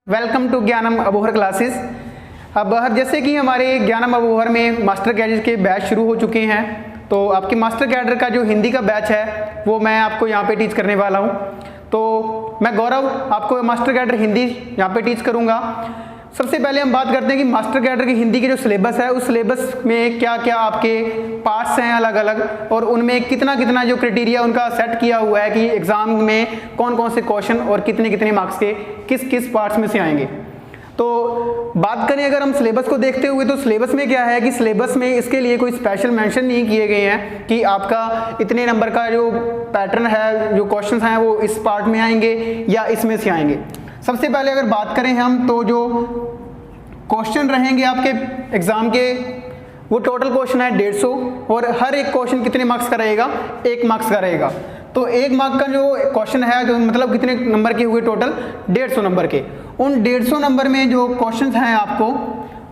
Welcome to ज्ञानम Abohar classes. अब जैसे कि हमारे ज्ञानम अबोहर में मास्टर कैडर के बैच शुरू हो चुके हैं, तो आपके मास्टर कैडर का जो हिंदी का बैच है वो मैं आपको यहाँ पे टीच करने वाला हूँ। तो मैं गौरव आपको मास्टर कैडर हिंदी यहाँ पे टीच करूँगा। सबसे पहले हम बात करते हैं कि मास्टर कैडर की हिंदी की जो सिलेबस है उस सिलेबस में क्या क्या आपके पार्ट्स हैं अलग अलग, और उनमें कितना कितना जो क्राइटेरिया उनका सेट किया हुआ है कि एग्जाम में कौन कौन से क्वेश्चन और कितने कितने मार्क्स के किस किस पार्ट्स में से आएंगे। तो बात करें अगर हम सिलेबस को देखते हुए, तो सिलेबस में क्या है कि सिलेबस में इसके लिए कोई स्पेशल मेंशन नहीं किए गए हैं कि आपका इतने नंबर का जो पैटर्न है, जो क्वेश्चन हैं वो इस पार्ट में आएंगे या इसमें से आएंगे। सबसे पहले अगर बात करें हम, तो जो क्वेश्चन रहेंगे आपके एग्जाम के वो टोटल क्वेश्चन है 150, और हर एक क्वेश्चन कितने मार्क्स का रहेगा, 1 मार्क्स का रहेगा। तो 1 मार्क का जो क्वेश्चन है, जो मतलब कितने नंबर के हुए टोटल 150 नंबर के। उन 150 नंबर में जो क्वेश्चन हैं आपको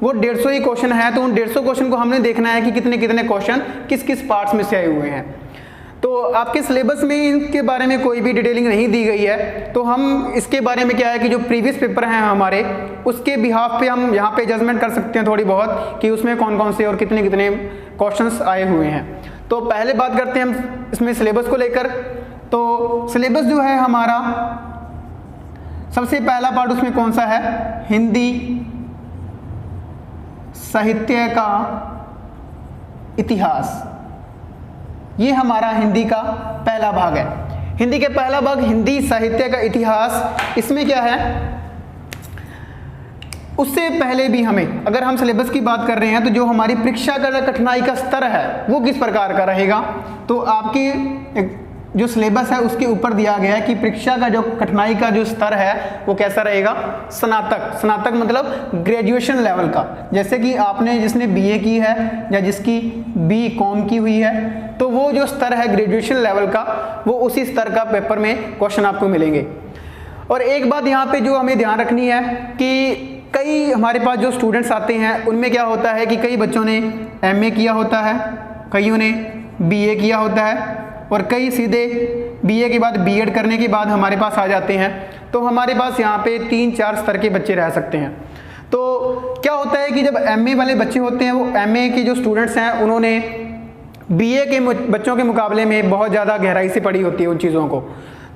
वो 150 ही क्वेश्चन है, तो उन 150 क्वेश्चन को हमने देखना है कि कितने कितने क्वेश्चन किस किस पार्ट्स में से आए हुए हैं। तो आपके सिलेबस में इनके बारे में कोई भी डिटेलिंग नहीं दी गई है, तो हम इसके बारे में क्या है कि जो प्रीवियस पेपर हैं हमारे उसके बिहाफ पे हम यहाँ पे जजमेंट कर सकते हैं थोड़ी बहुत कि उसमें कौन कौन से और कितने कितने क्वेश्चंस आए हुए हैं। तो पहले बात करते हैं हम इसमें सिलेबस को लेकर। तो सिलेबस जो है हमारा, सबसे पहला पार्ट उसमें कौन सा है, हिंदी साहित्य का इतिहास। ये हमारा हिंदी का पहला भाग है। हिंदी के पहला भाग हिंदी साहित्य का इतिहास। इसमें क्या है, उससे पहले भी हमें, अगर हम सिलेबस की बात कर रहे हैं, तो जो हमारी परीक्षा का कठिनाई का स्तर है वो किस प्रकार का रहेगा। तो आपकी जो सिलेबस है उसके ऊपर दिया गया है कि परीक्षा का जो कठिनाई का जो स्तर है वो कैसा रहेगा, स्नातक मतलब ग्रेजुएशन लेवल का। जैसे कि आपने जिसने बीए की है या जिसकी बीकॉम की हुई है, तो वो जो स्तर है ग्रेजुएशन लेवल का, वो उसी स्तर का पेपर में क्वेश्चन आपको मिलेंगे। और एक बात यहाँ पे जो हमें ध्यान रखनी है कि कई हमारे पास जो स्टूडेंट्स आते हैं उनमें क्या होता है कि कई बच्चों ने एमए किया होता है, कईयों ने बीए किया होता है, और कई सीधे बीए के बाद बीएड करने के बाद हमारे पास आ जाते हैं। तो हमारे पास यहाँ पे 3-4 स्तर के बच्चे रह सकते हैं। तो क्या होता है कि जब एमए वाले बच्चे होते हैं, वो एमए के जो स्टूडेंट्स हैं उन्होंने बीए के बच्चों के मुकाबले में बहुत ज़्यादा गहराई से पढ़ी होती है उन चीज़ों को।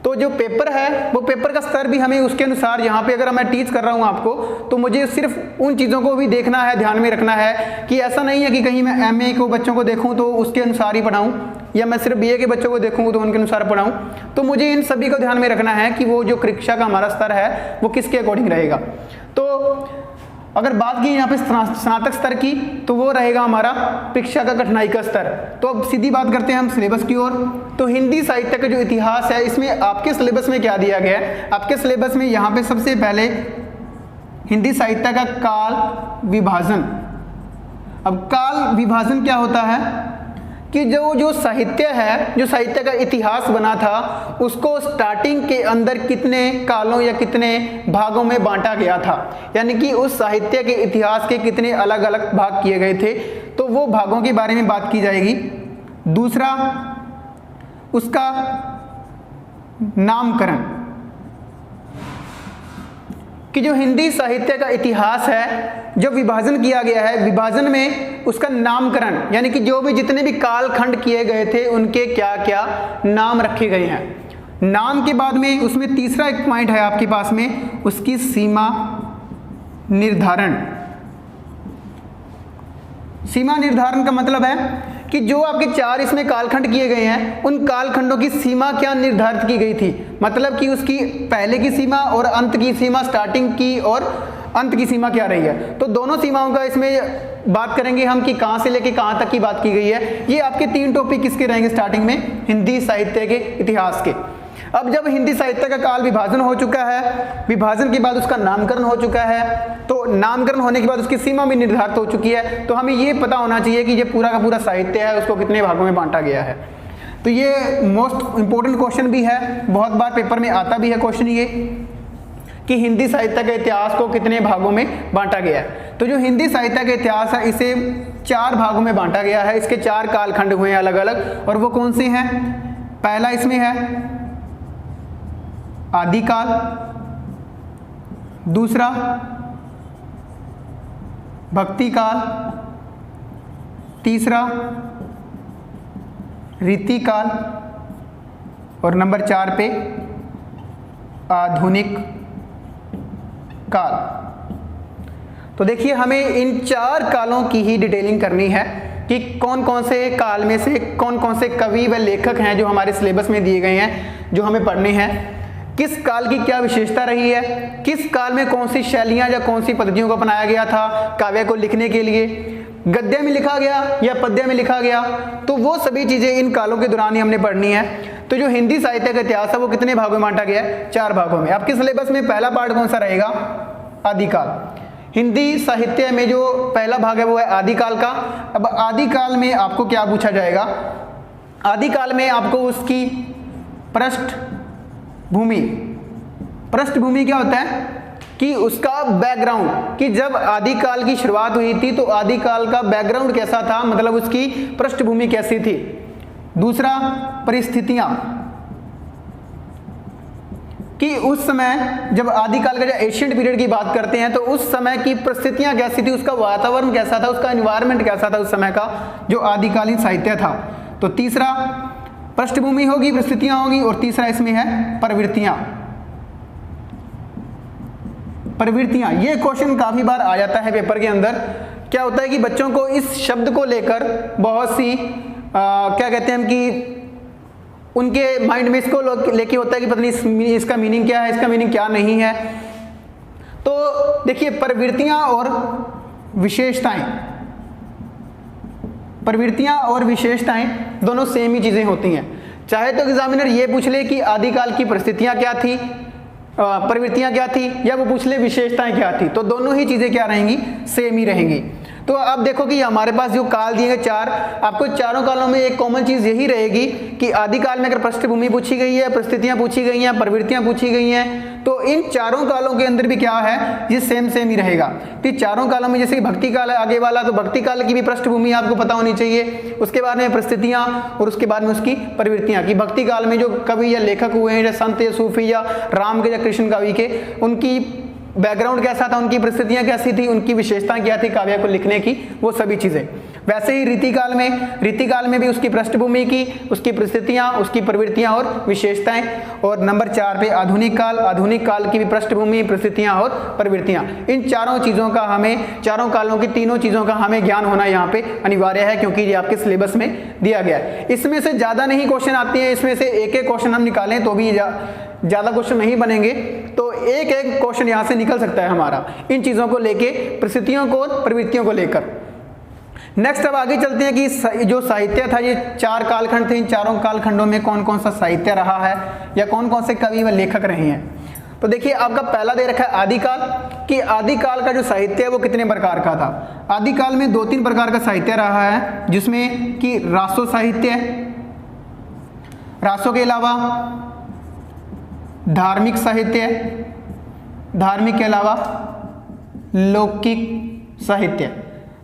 तो जो पेपर है वो पेपर का स्तर भी हमें उसके अनुसार, यहाँ पे अगर मैं टीच कर रहा हूँ आपको, तो मुझे सिर्फ उन चीज़ों को भी देखना है, ध्यान में रखना है कि ऐसा नहीं है कि कहीं मैं एमए को बच्चों को देखूँ तो उसके अनुसार ही पढ़ाऊँ, या मैं सिर्फ बीए के बच्चों को देखूँ तो उनके अनुसार पढ़ाऊँ। तो मुझे इन सभी को ध्यान में रखना है कि वो जो परीक्षा का हमारा स्तर है वो किसके अकॉर्डिंग रहेगा। तो अगर बात की यहाँ पे स्नातक स्तर की, तो वो रहेगा हमारा परीक्षा का कठिनाई का स्तर। तो अब सीधी बात करते हैं हम सिलेबस की ओर। तो हिंदी साहित्य का जो इतिहास है, इसमें आपके सिलेबस में क्या दिया गया है, आपके सिलेबस में यहाँ पे सबसे पहले हिंदी साहित्य का काल विभाजन। अब काल विभाजन क्या होता है कि जो साहित्य है, जो साहित्य का इतिहास बना था, उसको स्टार्टिंग के अंदर कितने कालों या कितने भागों में बांटा गया था, यानी कि उस साहित्य के इतिहास के कितने अलग अलग भाग किए गए थे, तो वो भागों के बारे में बात की जाएगी। दूसरा, उसका नामकरण, कि जो हिंदी साहित्य का इतिहास है, जो विभाजन किया गया है, विभाजन में उसका नामकरण, यानी कि जो भी जितने भी कालखंड किए गए थे उनके क्या क्या नाम रखे गए हैं। नाम के बाद में उसमें तीसरा एक पॉइंट है आपके पास में, उसकी सीमा निर्धारण। सीमा निर्धारण का मतलब है कि जो आपके 4 इसमें कालखंड किए गए हैं, उन कालखंडों की सीमा क्या निर्धारित की गई थी, मतलब कि उसकी पहले की सीमा और अंत की सीमा, स्टार्टिंग की और अंत की सीमा क्या रही है। तो दोनों सीमाओं का इसमें बात करेंगे हम कि कहाँ से लेके कहाँ तक की बात की गई है। ये आपके 3 टॉपिक किसके रहेंगे स्टार्टिंग में, हिंदी साहित्य के इतिहास के। अब जब हिंदी साहित्य का काल विभाजन हो चुका है, विभाजन के बाद उसका नामकरण हो चुका है, तो नामकरण होने के बाद उसकी सीमा भी निर्धारित हो चुकी है, तो हमें ये पता होना चाहिए कि ये पूरा का पूरा साहित्य है उसको कितने भागों में बांटा गया है। तो ये मोस्ट इंपॉर्टेंट क्वेश्चन भी है, बहुत बार पेपर में आता भी है क्वेश्चन ये कि हिंदी साहित्य के इतिहास को कितने भागों में बांटा गया है। तो जो हिंदी साहित्य का इतिहास है इसे 4 भागों में बांटा गया है। इसके 4 कालखंड हुए हैं अलग अलग, और वो कौन से हैं। पहला इसमें है आदिकाल, दूसरा भक्ति काल, तीसरा रीति काल और नंबर 4 पे आधुनिक काल। तो देखिए हमें इन 4 कालों की ही डिटेलिंग करनी है कि कौन कौन से काल में से कौन कौन से कवि व लेखक हैं जो हमारे सिलेबस में दिए गए हैं जो हमें पढ़ने हैं, किस काल की क्या विशेषता रही है, किस काल में कौन सी शैलियां या कौन सी पद्धतियों को अपनाया गया था काव्य को लिखने के लिए, गद्य में लिखा गया या पद्य में लिखा गया, तो वो सभी चीजें इन कालों के दौरान ही हमने पढ़नी है। तो जो हिंदी साहित्य का इतिहास है वो कितने भागों में बांटा गया है? 4 भागों में। आपके सिलेबस में पहला पार्ट कौन सा रहेगा? आदिकाल। हिंदी साहित्य में जो पहला भाग है वो है आदिकाल का। अब आदिकाल में आपको क्या पूछा जाएगा? आदिकाल में आपको उसकी पृष्ठभूमि क्या होता है कि उसका बैकग्राउंड, कि जब आदिकाल की शुरुआत हुई थी तो आदिकाल का बैकग्राउंड कैसा था, मतलब उसकी पृष्ठभूमि कैसी थी। दूसरा परिस्थितियां, कि उस समय जब आदिकाल का एशियंट पीरियड की बात करते हैं तो उस समय की परिस्थितियां कैसी थी, उसका वातावरण कैसा था, उसका एनवायरनमेंट कैसा था उस समय का जो आदिकालीन साहित्य था। तो तीसरा पृष्ठभूमि होगी, परिस्थितियां होगी, और तीसरा इसमें है प्रवृत्तियां। ये क्वेश्चन काफी बार आ जाता है पेपर के अंदर। क्या होता है कि बच्चों को इस शब्द को लेकर बहुत सी क्या कहते हैं हम कि उनके माइंड में इसको लेके होता है कि पता नहीं इसका मीनिंग क्या है, इसका मीनिंग क्या नहीं है। तो देखिए प्रवृत्तियां और विशेषताएं दोनों सेम ही चीजें होती हैं। चाहे तो एग्जामिनर ये पूछ ले कि आदिकाल की परिस्थितियां क्या थी, प्रवृत्तियां क्या थी, या वो पूछ ले विशेषताएं क्या थी, तो दोनों ही चीजें क्या रहेंगी? सेम ही रहेंगी। तो अब देखो कि हमारे पास जो काल दिए गए 4, आपको चारों कालों में एक कॉमन चीज यही रहेगी कि आदिकाल में अगर पृष्ठभूमि पूछी गई है, परिस्थितियां पूछी गई हैं, प्रवृत्तियां पूछी गई हैं, तो इन चारों कालों के अंदर भी क्या है, ये सेम ही रहेगा। तो चारों कालों में जैसे भक्ति काल है आगे वाला, तो भक्ति काल की भी पृष्ठभूमि आपको पता होनी चाहिए, उसके बाद में परिस्थितियां और उसके बाद में उसकी प्रवृत्तियां, कि भक्ति काल में जो कवि या लेखक हुए हैं, या संत या सूफी या राम के या कृष्ण कवि के, उनकी बैकग्राउंड कैसा था, उनकी परिस्थितियां कैसी थी, उनकी विशेषताएं क्या थी काव्य को लिखने की, वो सभी चीजें। वैसे ही रीतिकाल में भी उसकी पृष्ठभूमि की, उसकी परिस्थितियां, उसकी प्रवृत्तियां और विशेषताएं। और नंबर 4 पे आधुनिक काल की भी पृष्ठभूमि, परिस्थितियां और प्रवृत्तियां। इन चारों चीजों का हमें, चारों कालों की तीनों चीजों का हमें ज्ञान होना यहाँ पे अनिवार्य है, क्योंकि ये आपके सिलेबस में दिया गया है। इसमें से ज्यादा नहीं क्वेश्चन आते हैं, इसमें से एक क्वेश्चन हम निकालें तो भी ज्यादा क्वेश्चन नहीं बनेंगे, तो एक क्वेश्चन यहाँ से निकल सकता है हमारा इन चीजों को लेके, परिस्थितियों को, प्रवृत्तियों को लेकर। नेक्स्ट अब आगे चलते हैं कि जो साहित्य था, ये 4 कालखंड थे, इन चारों कालखंडों में कौन कौन सा साहित्य रहा है या कौन कौन से कवि व लेखक रहे हैं। तो देखिए आपका पहला दे रखा है आदिकाल, कि आदिकाल का जो साहित्य है वो कितने प्रकार का था। आदिकाल में 2-3 प्रकार का साहित्य रहा है, जिसमें कि रासो साहित्य, रासो के अलावा धार्मिक साहित्य, धार्मिक के अलावा लौकिक साहित्य।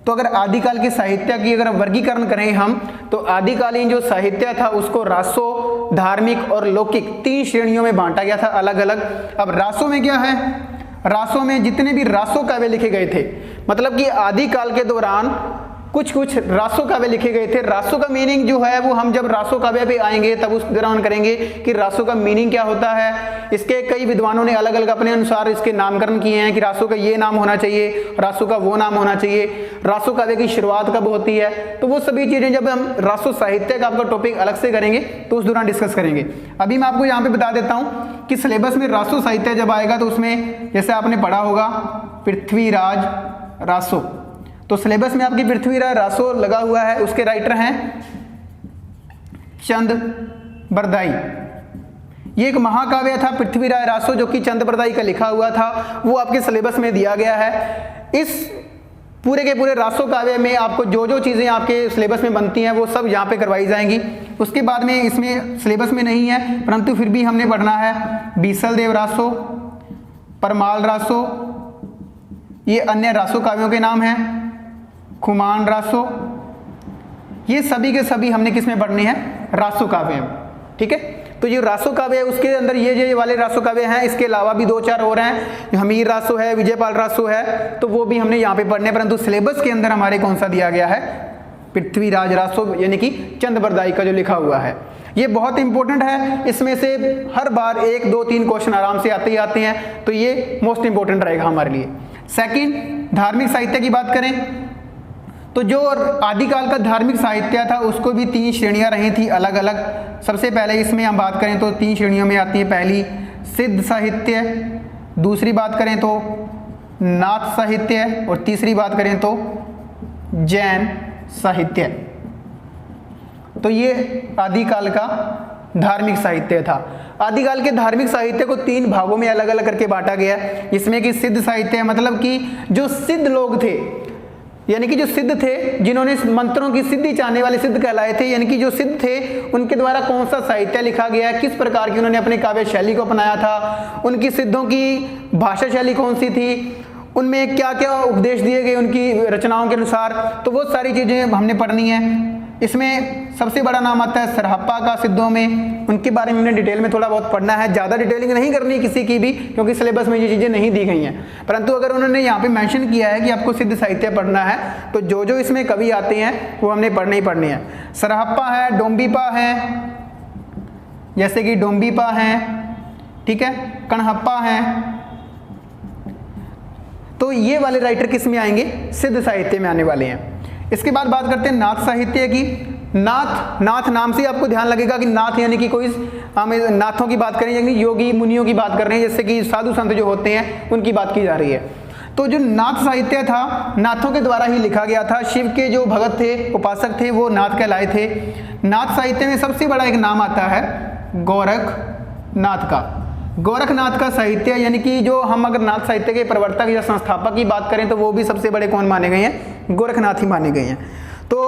तो अगर आदिकाल के साहित्य की अगर वर्गीकरण करें हम, तो आदिकालीन जो साहित्य था उसको रासो, धार्मिक और लौकिक 3 श्रेणियों में बांटा गया था अलग अलग। अब रासो में क्या है? रासो में जितने भी रासो काव्य लिखे गए थे, मतलब कि आदिकाल के दौरान कुछ रासो काव्य लिखे गए थे। रासो का मीनिंग जो है वो हम जब रासो काव्य पे आएंगे तब उस दौरान करेंगे कि रासो का मीनिंग क्या होता है। इसके कई विद्वानों ने अलग अलग अपने अनुसार इसके नामकरण किए हैं कि रासो का ये नाम होना चाहिए, रासो का वो नाम होना चाहिए, रासो काव्य की शुरुआत कब होती है। तो वो सभी चीजें जब हम रासो साहित्य का आपका टॉपिक अलग से करेंगे तो उस दौरान डिस्कस करेंगे। अभी मैं आपको यहाँ पे बता देता हूँ कि सिलेबस में रासो साहित्य जब आएगा तो उसमें जैसे आपने पढ़ा होगा पृथ्वीराज रासो, तो सिलेबस में आपकी पृथ्वीराज रासो लगा हुआ है, उसके राइटर हैं चंद बरदाई। ये एक महाकाव्य था पृथ्वीराज रासो जो कि चंद बरदाई का लिखा हुआ था, वो आपके सिलेबस में दिया गया है। इस पूरे के पूरे रासो काव्य में आपको जो जो चीज़ें आपके सिलेबस में बनती हैं वो सब यहाँ पे करवाई जाएंगी। उसके बाद में इसमें सिलेबस में नहीं है परंतु फिर भी हमने पढ़ना है बीसल देव रासो, परमाल रासो, ये अन्य रासो काव्यों के नाम हैं, खुमान रासो, ये सभी के सभी हमने किस में पढ़नी है? रासो काव्य में। ठीक है, तो ये रासो काव्य है, उसके अंदर ये वाले रासो काव्य हैं, इसके अलावा भी 2-4 और हैं, हमीर रासो है, विजयपाल रासो है, तो वो भी हमने यहाँ पे पढ़ने हैं। परंतु सिलेबस के अंदर हमारे कौन सा दिया गया है, पृथ्वीराज रासो यानी कि चंद्रबरदाई का जो लिखा हुआ है, ये बहुत इंपॉर्टेंट है। इसमें से हर बार 1, 2, 3 क्वेश्चन आराम से आते ही आते हैं, तो ये मोस्ट इंपॉर्टेंट रहेगा हमारे लिए। सेकंड, धार्मिक साहित्य की बात करें तो जो आदिकाल का धार्मिक साहित्य था उसको भी 3 श्रेणियां रही थी अलग अलग। सबसे पहले इसमें हम बात करें तो 3 श्रेणियों में आती है। पहली सिद्ध साहित्य, दूसरी बात करें तो नाथ साहित्य, और तीसरी बात करें तो जैन साहित्य। तो ये आदिकाल का धार्मिक साहित्य था। आदिकाल के धार्मिक साहित्य को 3 भागों में अलग अलग करके बांटा गया, जिसमें कि सिद्ध साहित्य मतलब कि जो सिद्ध लोग थे, यानी कि जो सिद्ध थे, जिन्होंने मंत्रों की सिद्धि चाहने वाले सिद्ध कहलाए थे, यानी कि जो सिद्ध थे उनके द्वारा कौन सा साहित्य लिखा गया है, किस प्रकार की उन्होंने अपने काव्य शैली को अपनाया था, उनकी सिद्धों की भाषा शैली कौन सी थी, उनमें क्या क्या उपदेश दिए गए उनकी रचनाओं के अनुसार, तो वो सारी चीज़ें हमने पढ़नी है। इसमें सबसे बड़ा नाम आता है सरहप्पा का सिद्धों में, उनके बारे में हमने डिटेल में थोड़ा बहुत पढ़ना है, ज़्यादा डिटेलिंग नहीं करनी किसी की भी, क्योंकि सिलेबस में ये चीज़ें नहीं दी गई हैं। परंतु अगर उन्होंने यहाँ पे मेंशन किया है कि आपको सिद्ध साहित्य पढ़ना है, तो जो जो इसमें कवि आते हैं वो हमने पढ़ने ही पढ़ने हैं। सरहप्पा है, डोम्बीपा है, जैसे कि डोम्बीपा है, ठीक है, कणहप्पा है, तो ये वाले राइटर किस में आएंगे, सिद्ध साहित्य में आने वाले हैं। इसके बाद बात करते हैं नाथ साहित्य की। नाथ नाम से आपको ध्यान लगेगा कि नाथ यानी कि कोई हम नाथों की बात करें, यानी योगी मुनियों की बात कर रहे हैं, जैसे कि साधु संत जो होते हैं उनकी बात की जा रही है। तो जो नाथ साहित्य था नाथों के द्वारा ही लिखा गया था। शिव के जो भगत थे, उपासक थे, वो नाथ कहलाए थे। नाथ साहित्य में सबसे बड़ा एक नाम आता है गोरखनाथ का। गोरखनाथ का साहित्य यानी कि जो हम अगर नाथ साहित्य के प्रवर्तक या संस्थापक की बात करें तो वो भी सबसे बड़े कौन माने गए हैं, गोरखनाथ ही माने गए हैं। तो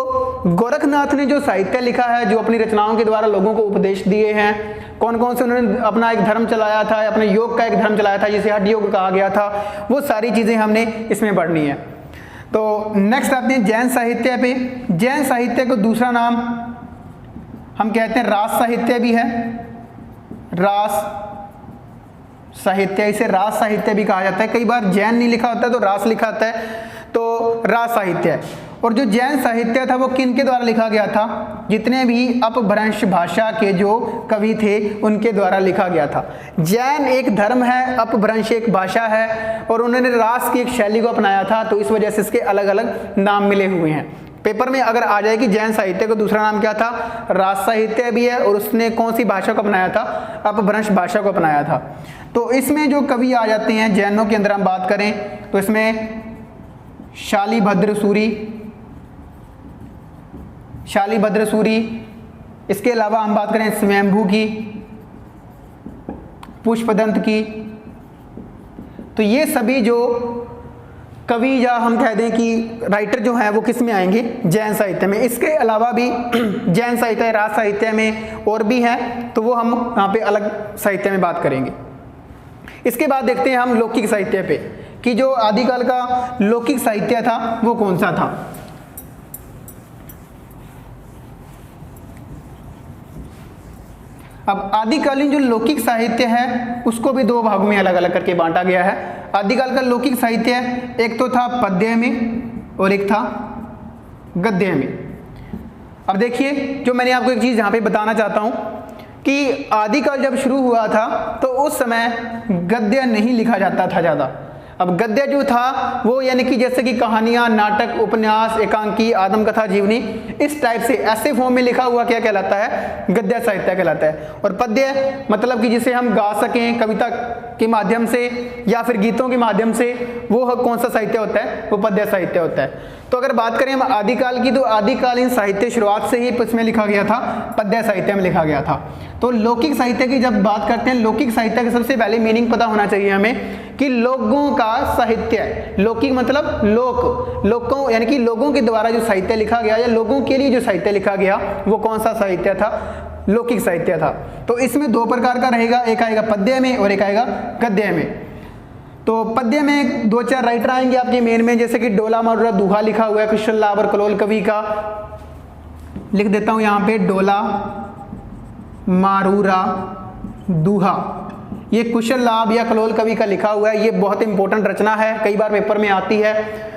गोरखनाथ ने जो साहित्य लिखा है, जो अपनी रचनाओं के द्वारा लोगों को उपदेश दिए हैं, कौन कौन से उन्होंने अपना एक धर्म चलाया था, अपने योग का एक धर्म चलाया था जिसे हठ योग कहा गया था, वो सारी चीज़ें हमने इसमें पढ़नी है। तो नेक्स्ट आते हैं जैन साहित्य पे। जैन साहित्य को दूसरा नाम हम कहते हैं रास साहित्य भी है, रास साहित्य, इसे रास साहित्य भी कहा जाता है। कई बार जैन नहीं लिखा होता है तो रास लिखा होता है, तो रास साहित्य है। और जो जैन साहित्य था वो किन के द्वारा लिखा गया था, जितने भी अपभ्रंश भाषा के जो कवि थे उनके द्वारा लिखा गया था। जैन एक धर्म है, अपभ्रंश एक भाषा है, और उन्होंने रास की एक शैली को अपनाया था, तो इस वजह से इसके अलग अलग नाम मिले हुए हैं। पेपर में अगर आ जाए कि जैन साहित्य का दूसरा नाम क्या था, रास साहित्य भी है, और उसने कौन सी भाषा को अपनाया था, अपभ्रंश भाषा को अपनाया था। तो इसमें जो कवि आ जाते हैं जैनों के अंदर हम बात करें तो इसमें शालिभद्र सूरी, इसके अलावा हम बात करें स्वयंभू की, पुष्पदंत की, तो ये सभी जो कवि या हम कह दें कि राइटर जो हैं वो किस में आएंगे, जैन साहित्य में। इसके अलावा भी जैन साहित्य, रास साहित्य में और भी हैं, तो वो हम यहाँ पे अलग साहित्य में बात करेंगे। इसके बाद देखते हैं हम लौकिक साहित्य पे कि जो आदिकाल का लौकिक साहित्य था वो कौन सा था। अब आदिकालीन जो लौकिक साहित्य है उसको भी 2 भागों में अलग अलग करके बांटा गया है। आदिकाल का लौकिक साहित्य एक तो था पद्य में और एक था गद्य में। अब देखिए, जो मैंने आपको एक चीज़ यहाँ पे बताना चाहता हूँ कि आदिकाल जब शुरू हुआ था तो उस समय गद्य नहीं लिखा जाता था ज़्यादा। अब गद्य जो था वो यानी कि जैसे कि कहानियाँ, नाटक, उपन्यास, एकांकी, आत्मकथा, जीवनी, इस टाइप से ऐसे फॉर्म में लिखा हुआ क्या कहलाता है, गद्य साहित्य कहलाता है। और पद्य मतलब कि जिसे हम गा सकें कविता के माध्यम से या फिर गीतों के माध्यम से, वो कौन सा साहित्य होता है, वो पद्य साहित्य होता है। तो अगर बात करें हम आदिकाल की, तो आदिकालीन साहित्य शुरुआत से ही इसमें लिखा गया था, पद्य साहित्य में लिखा गया था। तो लौकिक साहित्य की जब बात करते हैं, लौकिक साहित्य का सबसे पहले मीनिंग पता होना चाहिए हमें कि लोगों का साहित्य। लौकिक मतलब लोगों यानी कि लोगों के द्वारा जो साहित्य लिखा गया या लोगों के लिए जो साहित्य लिखा गया वो कौन सा साहित्य था, लौकिक साहित्य था। तो इसमें 2 प्रकार का रहेगा, एक आएगा पद्य में और एक आएगा गद्य में। तो पद्य में 2-4 राइटर आएंगे आपके मेन में, जैसे कि डोला मारूरा दुहा लिखा हुआ है कृष्ण लावर कलोल कवि का, लिख देता हूं यहाँ पे डोला मारूरा दूहा। ये कुशल लाभ या कलोल कवि का लिखा हुआ है। ये बहुत इंपॉर्टेंट रचना है, कई बार पेपर में आती है।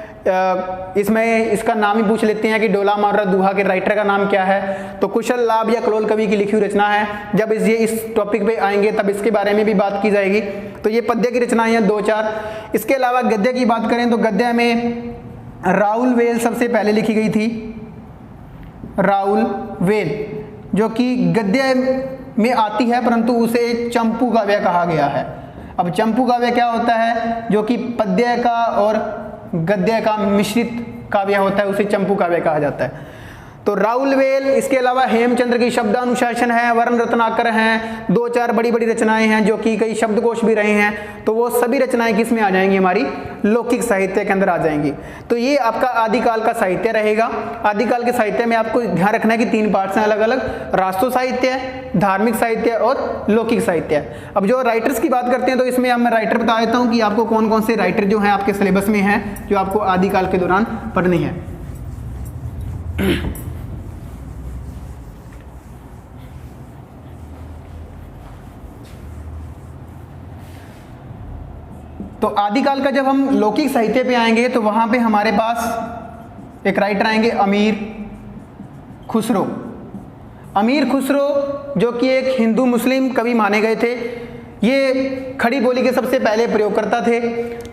इसमें इसका नाम ही पूछ लेते हैं कि डोला मारूरा दूहा के राइटर का नाम क्या है। तो कुशल लाभ या कलोल कवि की लिखी हुई रचना है। जब इस टॉपिक पे आएंगे तब इसके बारे में भी बात की जाएगी। तो ये पद्य की रचनाएं हैं 2-4। इसके अलावा गद्य की बात करें तो गद्य में राउल वेल सबसे पहले लिखी गई थी। राउल वेल जो कि गद्य में आती है, परंतु उसे चंपू काव्य कहा गया है। अब चंपू काव्य क्या होता है? जो कि पद्य का और गद्य का मिश्रित काव्य होता है, उसे चंपू काव्य कहा जाता है। तो राउल वेल, इसके अलावा हेमचंद्र की शब्दानुशासन है, वर्ण रत्नाकर हैं, 2-4 बड़ी बड़ी रचनाएं हैं जो कि कई शब्दकोश भी रहे हैं। तो वो सभी रचनाएं किस में आ जाएंगी? हमारी लौकिक साहित्य के अंदर आ जाएंगी। तो ये आपका आदिकाल का साहित्य रहेगा। आदिकाल के साहित्य में आपको ध्यान रखना है कि 3 पार्ट्स हैं अलग अलग, राष्ट्र साहित्य, धार्मिक साहित्य और लौकिक साहित्य। अब जो राइटर्स की बात करते हैं तो इसमें अब मैं राइटर बता देता हूँ कि आपको कौन कौन से राइटर जो हैं आपके सिलेबस में हैं, जो आपको आदिकाल के दौरान पढ़ने हैं। तो आदिकाल का जब हम लौकिक साहित्य पे आएंगे तो वहां पे हमारे पास एक राइटर आएंगे अमीर खुसरो। अमीर खुसरो जो कि एक हिंदू मुस्लिम कवि माने गए थे, ये खड़ी बोली के सबसे पहले प्रयोगकर्ता थे।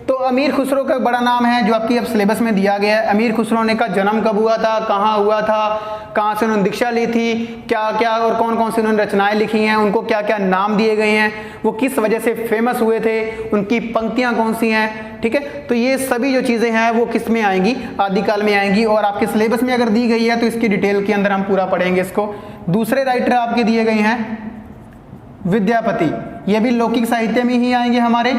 तो अमीर खुसरो का बड़ा नाम है जो आपकी अब सिलेबस में दिया गया है। अमीर खुसरो ने का जन्म कब हुआ था, कहाँ हुआ था, कहाँ से उन्होंने दीक्षा ली थी, क्या क्या और कौन कौन सी उन्होंने रचनाएं लिखी हैं, उनको क्या क्या नाम दिए गए हैं, वो किस वजह से फेमस हुए थे, उनकी पंक्तियाँ कौन सी हैं, ठीक है। तो ये सभी जो चीज़ें हैं वो किस में आएंगी? आदिकाल में आएंगी। और आपके सिलेबस में अगर दी गई है तो इसकी डिटेल के अंदर हम पूरा पढ़ेंगे इसको। दूसरे राइटर आपके दिए गए हैं विद्यापति, ये भी लौकिक साहित्य में ही आएंगे हमारे।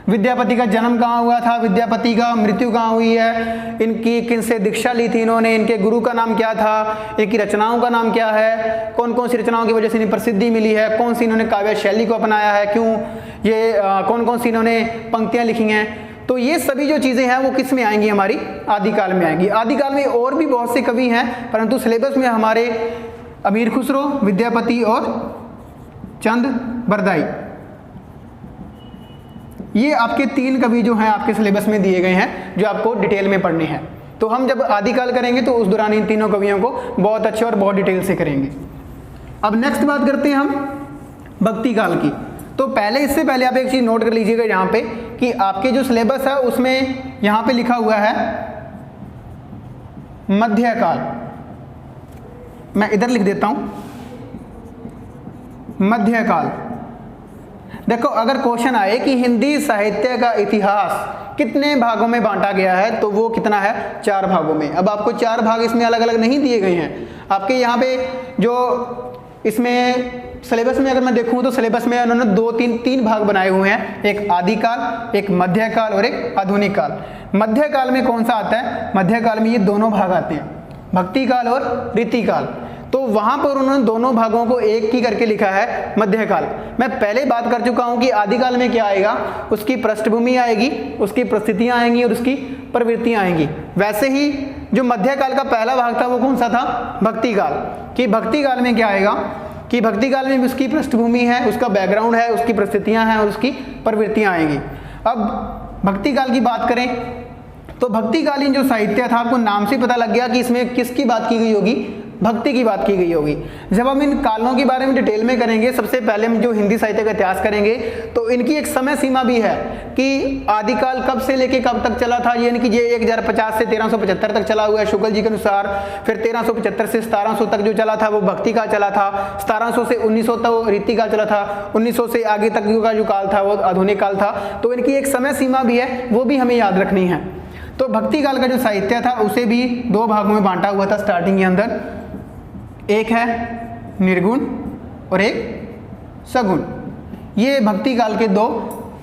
विद्यापति का जन्म कहाँ हुआ था, विद्यापति का मृत्यु कहाँ हुई है, इनकी किनसे दीक्षा ली थी इन्होंने, इनके गुरु का नाम क्या था, इनकी रचनाओं का नाम क्या है, कौन कौन सी रचनाओं की वजह से इन्हें प्रसिद्धि मिली है, कौन सी इन्होंने काव्य शैली को अपनाया है, क्यों ये कौन कौन सी इन्होंने पंक्तियाँ लिखी हैं। तो ये सभी जो चीज़ें हैं वो किस में आएंगी? हमारी आदिकाल में आएंगी। आदिकाल में और भी बहुत से कवि हैं, परंतु सिलेबस में हमारे अमीर खुसरो, विद्यापति और चंद बरदाई, ये आपके 3 कवि जो हैं आपके सिलेबस में दिए गए हैं जो आपको डिटेल में पढ़ने हैं। तो हम जब आदिकाल करेंगे तो उस दौरान इन तीनों कवियों को बहुत अच्छे और बहुत डिटेल से करेंगे। अब नेक्स्ट बात करते हैं हम भक्ति काल की। तो पहले इससे पहले आप एक चीज़ नोट कर लीजिएगा यहाँ पे कि आपके जो सिलेबस है उसमें यहाँ पे लिखा हुआ है मध्यकाल। मैं इधर लिख देता हूँ मध्यकाल। देखो अगर क्वेश्चन आए कि हिंदी साहित्य का इतिहास कितने भागों में बांटा गया है तो वो कितना है? 4 भागों में। अब आपको 4 भाग इसमें अलग अलग नहीं दिए गए हैं। आपके यहाँ पे जो इसमें सिलेबस में अगर मैं देखूँ तो सिलेबस में उन्होंने 2-3 भाग बनाए हुए हैं, एक आदिकाल, एक मध्यकाल और एक आधुनिक काल। मध्यकाल में कौन सा आता है? मध्यकाल में ये दोनों भाग आते हैं, भक्ति काल और रीतिकाल। तो वहां पर उन्होंने दोनों भागों को एक ही करके लिखा है मध्यकाल। मैं पहले बात कर चुका हूं कि आदिकाल में क्या आएगा, उसकी पृष्ठभूमि आएगी, उसकी परिस्थितियां आएंगी और उसकी प्रवृत्तियां आएंगी। वैसे ही जो मध्यकाल का पहला भाग था वो कौन सा था? भक्ति काल। कि भक्ति काल में क्या आएगा कि भक्ति काल में उसकी पृष्ठभूमि है, उसका बैकग्राउंड है, उसकी परिस्थितियां हैं और उसकी प्रवृत्तियां आएंगी। अब भक्ति काल की बात करें तो भक्तिकालीन जो साहित्य था, आपको नाम से पता लग गया कि इसमें किसकी बात की गई होगी? भक्ति की बात की गई होगी। जब हम इन कालों के बारे में डिटेल में करेंगे, सबसे पहले हम जो हिंदी साहित्य का इतिहास करेंगे तो इनकी एक समय सीमा भी है कि आदिकाल कब से लेके कब तक चला था। यानी कि ये 1050 से 1375 तक चला हुआ है शुक्ल जी के अनुसार। फिर 1375 से 1700 तक जो चला था वो भक्ति काल चला था। 1700 से 1900 तक रीति काल चला था। 1900 से आगे तक का जो काल था वो आधुनिक काल था। तो इनकी एक समय सीमा भी है, वो भी हमें याद रखनी है। तो भक्ति काल का जो साहित्य था उसे भी 2 भागों में बांटा हुआ था स्टार्टिंग के अंदर। एक है निर्गुण और एक सगुण। ये भक्ति काल के 2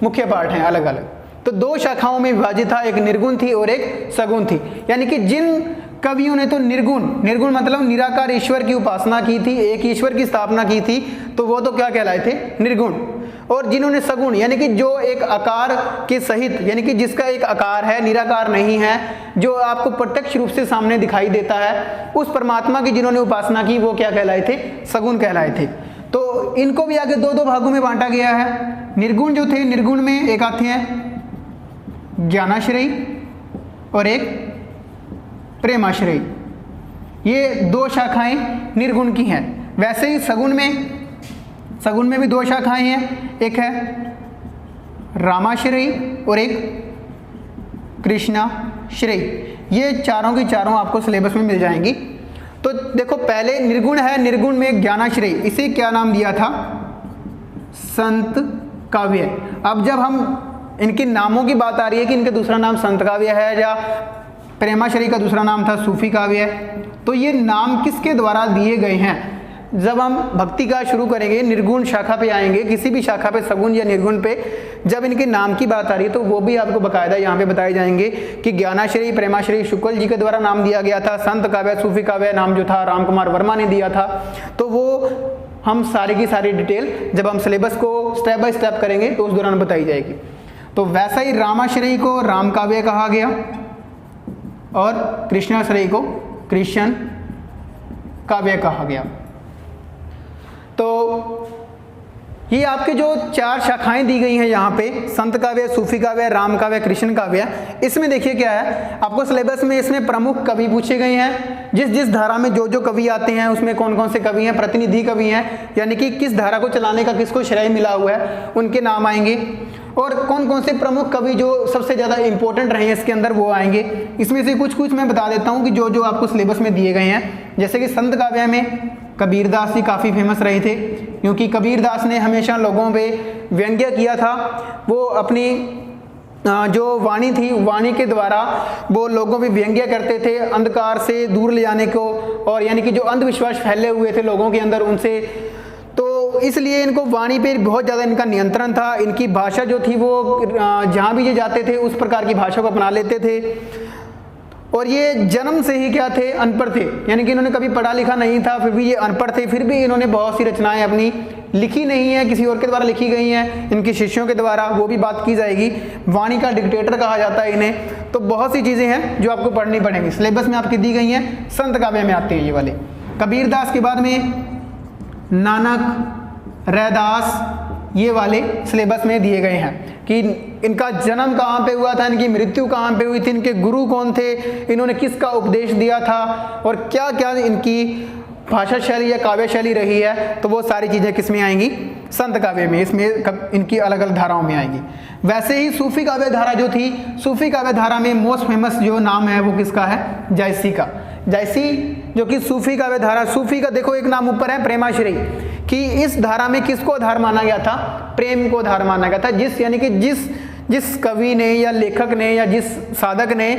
मुख्य पार्ट हैं अलग अलग। तो 2 शाखाओं में विभाजित था, एक निर्गुण थी और एक सगुण थी। यानी कि जिन कवियों ने तो निर्गुण मतलब निराकार ईश्वर की उपासना की थी, एक ईश्वर की स्थापना की थी, तो वो तो क्या कहलाए थे? निर्गुण। और जिन्होंने सगुण यानी कि जो एक आकार के सहित, यानी कि जिसका एक आकार है, निराकार नहीं है, जो आपको प्रत्यक्ष रूप से सामने दिखाई देता है, उस परमात्मा की जिन्होंने उपासना की वो क्या कहलाए थे? सगुण कहलाए थे। तो इनको भी आगे दो दो भागों में बांटा गया है। निर्गुण जो थे, निर्गुण में एक आते हैं ज्ञानाश्रयी और एक प्रेमाश्रयी, ये दो शाखाएं निर्गुण की हैं। वैसे ही सगुण में भी दो शाखाएं हैं, एक है रामाश्रयी और एक कृष्णाश्रयी। ये चारों की चारों आपको सिलेबस में मिल जाएंगी। तो देखो पहले निर्गुण है, निर्गुण में ज्ञानाश्रयी, इसे क्या नाम दिया था? संत काव्य। अब जब हम इनके नामों की बात आ रही है कि इनका दूसरा नाम संत काव्य है या प्रेमाश्रयी का दूसरा नाम था सूफी काव्य, तो ये नाम किसके द्वारा दिए गए हैं? जब हम भक्ति का शुरू करेंगे, निर्गुण शाखा पे आएंगे, किसी भी शाखा पे, सगुण या निर्गुण पे, जब इनके नाम की बात आ रही है तो वो भी आपको बकायदा यहाँ पे बताए जाएंगे कि ज्ञानाश्रयी, प्रेमाश्रयी शुक्ल जी के द्वारा नाम दिया गया था, संत काव्य, सूफी काव्य नाम जो था राम कुमार वर्मा ने दिया था। तो वो हम सारी की सारी डिटेल जब हम सिलेबस को स्टेप बाय स्टेप करेंगे तो उस दौरान बताई जाएगी। तो वैसा ही रामाश्रयी को राम काव्य कहा गया और कृष्णाश्रयी को कृष्ण काव्य कहा गया। तो ये आपके जो चार शाखाएं दी गई हैं यहाँ पे, संत काव्य, सूफी काव्य, राम काव्य, कृष्ण काव्य, इसमें देखिए क्या है आपको सिलेबस में, इसमें प्रमुख कवि पूछे गए हैं। जिस जिस धारा में जो जो कवि आते हैं उसमें कौन कौन से कवि हैं, प्रतिनिधि कवि हैं, यानी कि किस धारा को चलाने का किसको श्रेय मिला हुआ है, उनके नाम आएंगे। और कौन कौन से प्रमुख कवि जो सबसे ज़्यादा इंपॉर्टेंट रहे हैं इसके अंदर, वो आएंगे। इसमें से कुछ कुछ मैं बता देता हूँ कि जो जो आपको सिलेबस में दिए गए हैं। जैसे कि संत काव्य में कबीरदास जी काफ़ी फेमस रहे थे, क्योंकि कबीरदास ने हमेशा लोगों पे व्यंग्य किया था। वो अपनी जो वाणी थी, वाणी के द्वारा वो लोगों पे व्यंग्य करते थे, अंधकार से दूर ले जाने को, और यानी कि जो अंधविश्वास फैले हुए थे लोगों के अंदर उनसे, तो इसलिए इनको वाणी पे बहुत ज़्यादा इनका नियंत्रण था। इनकी भाषा जो थी वो जहाँ भी ये जाते थे उस प्रकार की भाषा को अपना लेते थे। और ये जन्म से ही क्या थे? अनपढ़ थे, यानी कि इन्होंने कभी पढ़ा लिखा नहीं था, फिर भी ये अनपढ़ थे, फिर भी इन्होंने बहुत सी रचनाएं अपनी लिखी नहीं है, किसी और के द्वारा लिखी गई हैं, इनके शिष्यों के द्वारा, वो भी बात की जाएगी। वाणी का डिक्टेटर कहा जाता है इन्हें। तो बहुत सी चीज़ें हैं जो आपको पढ़नी पड़ेंगी, सिलेबस में आपकी दी गई हैं। संत काव्य में आते हैं ये वाले। कबीरदास के बाद में नानक, रैदास, ये वाले सिलेबस में दिए गए हैं कि इनका जन्म कहाँ पे हुआ था, इनकी मृत्यु कहाँ पे हुई थी, इनके गुरु कौन थे, इन्होंने किसका उपदेश दिया था, और क्या क्या इनकी भाषा शैली या काव्य शैली रही है। तो वो सारी चीज़ें किस में आएंगी? संत काव्य में। इसमें इनकी अलग अलग धाराओं में आएंगी। वैसे ही सूफी काव्य धारा जो थी, सूफी काव्य धारा में मोस्ट फेमस जो नाम है वो किसका है? जायसी का। जायसी जो कि सूफी काव्य धारा, सूफी का देखो एक नाम ऊपर है प्रेमाश्रयी, कि इस धारा में किसको आधार माना गया था? प्रेम को आधार माना गया था। जिस यानी कि जिस कवि ने या लेखक ने या जिस साधक ने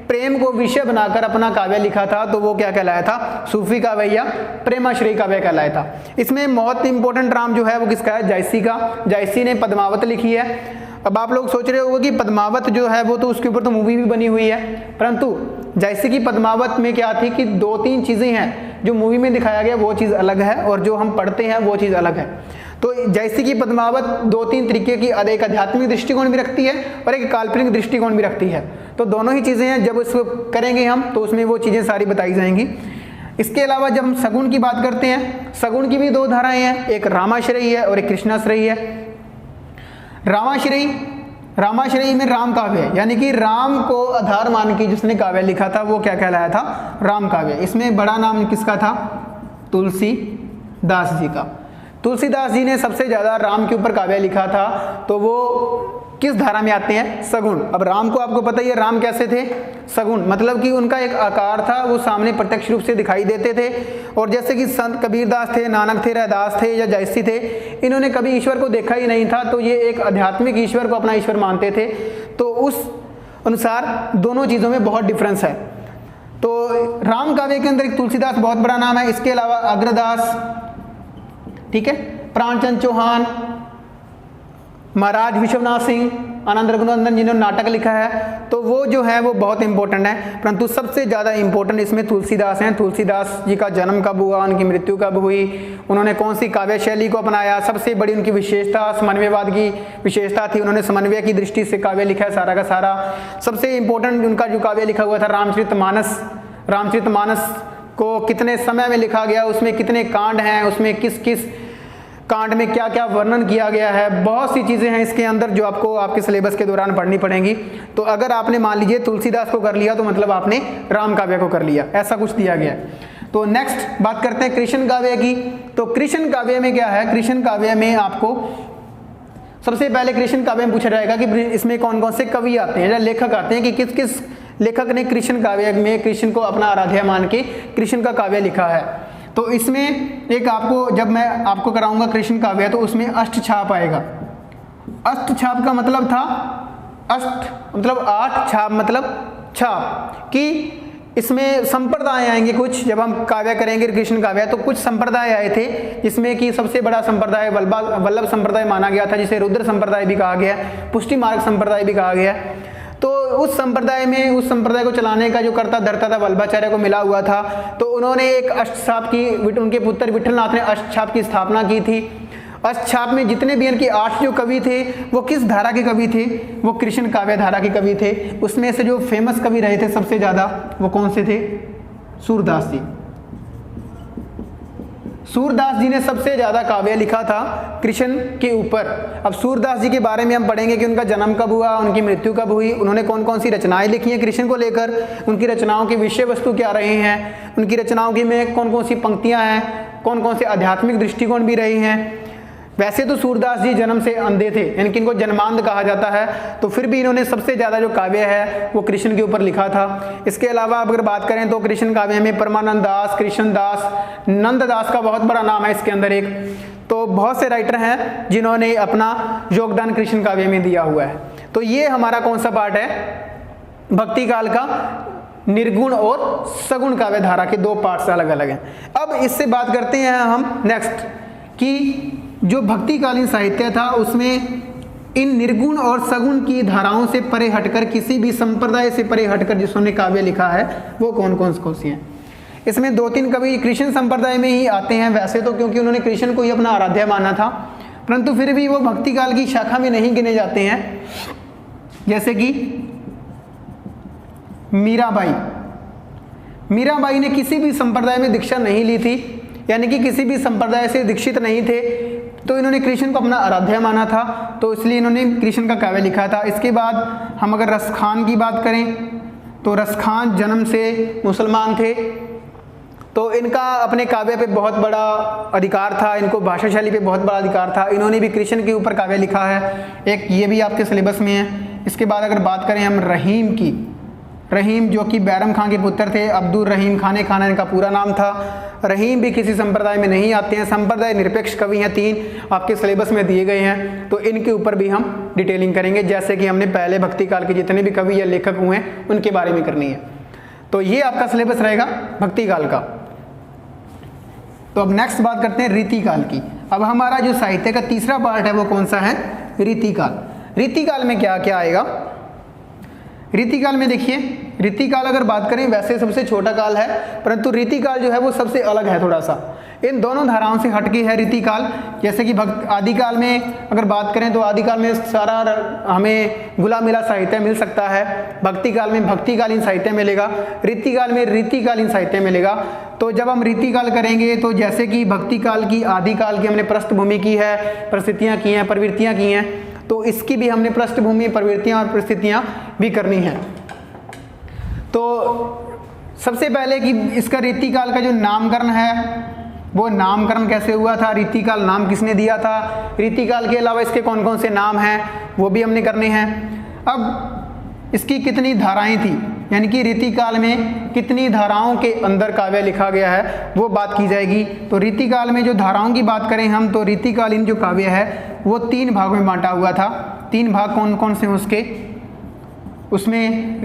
प्रेम को विषय बनाकर अपना काव्य लिखा था, तो वो क्या कहलाया था? सूफी काव्य या प्रेमाश्रयी काव्य कहलाया था। इसमें बहुत इंपॉर्टेंट नाम जो है वो किसका है? जायसी का। जायसी ने पद्मावत लिखी है। अब आप लोग सोच रहे होंगे कि पद्मावत जो है वो तो उसके ऊपर तो मूवी भी बनी हुई है, परंतु जायसी की पद्मावत में क्या थी कि दो तीन चीज़ें हैं। जो मूवी में दिखाया गया वो चीज़ अलग है और जो हम पढ़ते हैं वो चीज़ अलग है। तो जायसी की पद्मावत दो तीन तरीके की, एक आध्यात्मिक दृष्टिकोण भी रखती है और एक काल्पनिक दृष्टिकोण भी रखती है। तो दोनों ही चीज़ें हैं। जब इसको करेंगे हम तो उसमें वो चीज़ें सारी बताई जाएंगी। इसके अलावा जब हम सगुण की बात करते हैं, सगुण की भी दो धाराएं हैं, एक रामाश्रयी है और एक कृष्णाश्रयी है। रामाश्रयी में राम काव्य है, यानी कि राम को आधार मान के जिसने काव्य लिखा था वो क्या कहलाया था? राम काव्य। इसमें बड़ा नाम किसका था? तुलसीदास जी का। तुलसीदास जी ने सबसे ज़्यादा राम के ऊपर काव्य लिखा था। तो वो किस धारा में आते हैं? सगुण। अब राम को आपको पता ही है, राम कैसे थे? सगुण, मतलब कि उनका एक आकार था, वो सामने प्रत्यक्ष रूप से दिखाई देते थे। और जैसे कि संत कबीरदास थे, नानक थे, रैदास थे या जायसी थे, इन्होंने कभी ईश्वर को देखा ही नहीं था, तो ये एक आध्यात्मिक ईश्वर को अपना ईश्वर मानते थे। तो उस अनुसार दोनों चीज़ों में बहुत डिफरेंस है। तो राम काव्य के अंदर एक तुलसीदास बहुत बड़ा नाम है। इसके अलावा अग्रदास, ठीक है, प्राणचंद चौहान, महाराज विश्वनाथ सिंह, आनंद रघुनंदन जिन्होंने नाटक लिखा है, तो वो जो है वो बहुत इंपॉर्टेंट है। परंतु सबसे ज़्यादा इंपॉर्टेंट इसमें तुलसीदास हैं। तुलसीदास जी का जन्म कब हुआ, उनकी मृत्यु कब हुई, उन्होंने कौन सी काव्य शैली को अपनाया, सबसे बड़ी उनकी विशेषता समन्वयवाद की विशेषता थी। उन्होंने समन्वय की दृष्टि से काव्य लिखा है सारा का सारा। सबसे इंपॉर्टेंट उनका जो काव्य लिखा हुआ था रामचरितमानस। रामचरितमानस को कितने समय में लिखा गया, उसमें कितने कांड हैं, उसमें किस किस कांड में क्या क्या वर्णन किया गया है, बहुत सी चीज़ें हैं इसके अंदर जो आपको आपके सिलेबस के दौरान पढ़नी पड़ेंगी। तो अगर आपने मान लीजिए तुलसीदास को कर लिया तो मतलब आपने राम काव्य को कर लिया, ऐसा कुछ दिया गया है। तो नेक्स्ट बात करते हैं कृष्ण काव्य की। तो कृष्ण काव्य में क्या है, कृष्ण काव्य में आपको सबसे पहले कृष्ण काव्य में पूछा जाएगा कि इसमें कौन कौन से कवि आते हैं या लेखक आते हैं, कि किस किस लेखक ने कृष्ण काव्य में कृष्ण को अपना आराध्य मान के कृष्ण का काव्य लिखा है। तो इसमें एक आपको, जब मैं आपको कराऊंगा कृष्ण काव्य, तो उसमें अष्टछाप आएगा। अष्टछाप का मतलब था, अष्ट मतलब 8, छाप मतलब छाप, कि इसमें संप्रदाय आएंगे कुछ। जब हम काव्य करेंगे कृष्ण काव्य तो कुछ संप्रदाय आए थे, जिसमें कि सबसे बड़ा संप्रदाय वल्लभ संप्रदाय माना गया था, जिसे रुद्र संप्रदाय भी कहा गया, पुष्टि मार्ग संप्रदाय भी कहा गया। तो उस संप्रदाय में, उस संप्रदाय को चलाने का जो कर्ता धर्ता था वल्लभाचार्य को मिला हुआ था। तो उन्होंने एक अष्टछाप की, उनके पुत्र विठलनाथ ने अष्टछाप की स्थापना की थी। अष्टछाप में जितने भी इनके 8 जो कवि थे वो किस धारा के कवि थे, वो कृष्ण काव्य धारा के कवि थे। उसमें से जो फेमस कवि रहे थे सबसे ज्यादा, वो कौन से थे, सूरदास जी। सूरदास जी ने सबसे ज्यादा काव्य लिखा था कृष्ण के ऊपर। अब सूरदास जी के बारे में हम पढ़ेंगे कि उनका जन्म कब हुआ, उनकी मृत्यु कब हुई, उन्होंने कौन कौन सी रचनाएं लिखी हैं कृष्ण को लेकर, उनकी रचनाओं के विषय वस्तु क्या रहे हैं, उनकी रचनाओं की में कौन कौन सी पंक्तियां हैं, कौन कौन से आध्यात्मिक दृष्टिकोण भी रहे हैं। वैसे तो सूरदास जी जन्म से अंधे थे, यानी कि इनको जन्मांध कहा जाता है, तो फिर भी इन्होंने सबसे ज़्यादा जो काव्य है वो कृष्ण के ऊपर लिखा था। इसके अलावा अगर बात करें तो कृष्ण काव्य में परमानंद दास, कृष्णदास, नंददास का बहुत बड़ा नाम है इसके अंदर एक। तो बहुत से राइटर हैं जिन्होंने अपना योगदान कृष्ण काव्य में दिया हुआ है। तो ये हमारा कौन सा पार्ट है, भक्ति काल का निर्गुण और सगुण काव्य धारा के 2 पार्ट्स अलग अलग हैं। अब इससे बात करते हैं हम नेक्स्ट, कि जो भक्तिकालीन साहित्य था उसमें इन निर्गुण और सगुण की धाराओं से परे हटकर, किसी भी संप्रदाय से परे हटकर जिसने काव्य लिखा है वो कौन कौन से हैं। इसमें 2-3 कवि कृष्ण संप्रदाय में ही आते हैं वैसे तो, क्योंकि उन्होंने कृष्ण को ही अपना आराध्य माना था, परंतु फिर भी वो भक्ति काल की शाखा में नहीं गिने जाते हैं। जैसे कि मीराबाई। मीराबाई ने किसी भी संप्रदाय में दीक्षा नहीं ली थी, यानी कि किसी भी संप्रदाय से दीक्षित नहीं थे, तो इन्होंने कृष्ण को अपना आराध्य माना था, तो इसलिए इन्होंने कृष्ण का काव्य लिखा था। इसके बाद हम अगर रसखान की बात करें तो रसखान जन्म से मुसलमान थे, तो इनका अपने काव्य पे बहुत बड़ा अधिकार था, इनको भाषा शैली पे बहुत बड़ा अधिकार था। इन्होंने भी कृष्ण के ऊपर काव्य लिखा है एक, ये भी आपके सिलेबस में है। इसके बाद अगर बात करें हम रहीम की, रहीम जो कि बैरम खान के पुत्र थे, अब्दुल रहीम खान इनका पूरा नाम था। रहीम भी किसी संप्रदाय में नहीं आते हैं, संप्रदाय निरपेक्ष कवि हैं, 3 आपके सिलेबस में दिए गए हैं, तो इनके ऊपर भी हम डिटेलिंग करेंगे, जैसे कि हमने पहले भक्ति काल के जितने भी कवि या लेखक हुए हैं उनके बारे में करनी है। तो ये आपका सिलेबस रहेगा भक्ति काल का। तो अब नेक्स्ट बात करते हैं रीतिकाल की। अब हमारा जो साहित्य का तीसरा पार्ट है वो कौन सा है, रीतिकाल। रीतिकाल में क्या क्या आएगा, रीतिकाल में देखिए, रीतिकाल अगर बात करें वैसे सबसे छोटा काल है, परंतु रीतिकाल जो है वो सबसे अलग है थोड़ा सा, इन दोनों धाराओं से हटके है रीतिकाल। जैसे कि आदिकाल में अगर बात करें तो आदिकाल में सारा हमें घुला मिला साहित्य मिल सकता है, भक्ति काल में भक्तिकालीन साहित्य मिलेगा, रीतिकाल में रीतिकालीन साहित्य मिलेगा। तो जब हम रीतिकाल करेंगे तो जैसे कि भक्ति काल की, आदिकाल की हमने पृष्ठभूमि की है, परिस्थितियाँ की हैं, प्रवृत्तियाँ की हैं, तो इसकी भी हमने पृष्ठभूमि, प्रवृत्तियाँ और परिस्थितियाँ भी करनी है। तो सबसे पहले कि इसका रीतिकाल का जो नामकरण है वो नामकरण कैसे हुआ था, रीतिकाल नाम किसने दिया था, रीतिकाल के अलावा इसके कौन कौन से नाम हैं वो भी हमने करने हैं। अब इसकी कितनी धाराएं थी, यानी कि रीतिकाल में कितनी धाराओं के अंदर काव्य लिखा गया है वो बात की जाएगी। तो रीतिकाल में जो धाराओं की बात करें हम, तो रीतिकालीन जो काव्य है वो 3 भागों में बांटा हुआ था। 3 भाग कौन कौन से हैं उसके, उसमें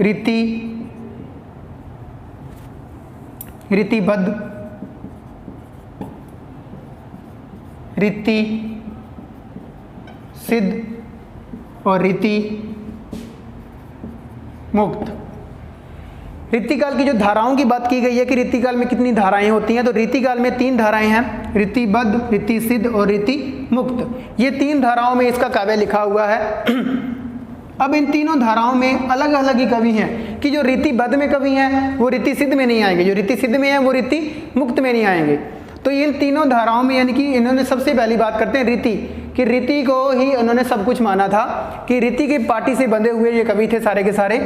रीतिबद्ध, रीति सिद्ध और रीति मुक्त। रीतिकाल की जो धाराओं की बात की गई है कि रीतिकाल में कितनी धाराएं होती हैं, तो रीतिकाल में 3 धाराएं हैं, रीतिबद्ध, रीतिसिद्ध और रीति मुक्त। ये 3 धाराओं में इसका काव्य लिखा हुआ है। अब इन तीनों धाराओं में अलग अलग ही कवि हैं कि जो रीतिबद्ध में कवि हैं वो रीतिसिद्ध में नहीं आएंगे, जो रीतिसिद्ध में हैं वो रीति मुक्त में नहीं आएंगे। तो इन तीनों धाराओं में यानी कि इन्होंने सबसे पहली बात करते हैं रीति, कि रीति को ही उन्होंने सब कुछ माना था, कि रीति की पार्टी से बंधे हुए ये कवि थे सारे के सारे।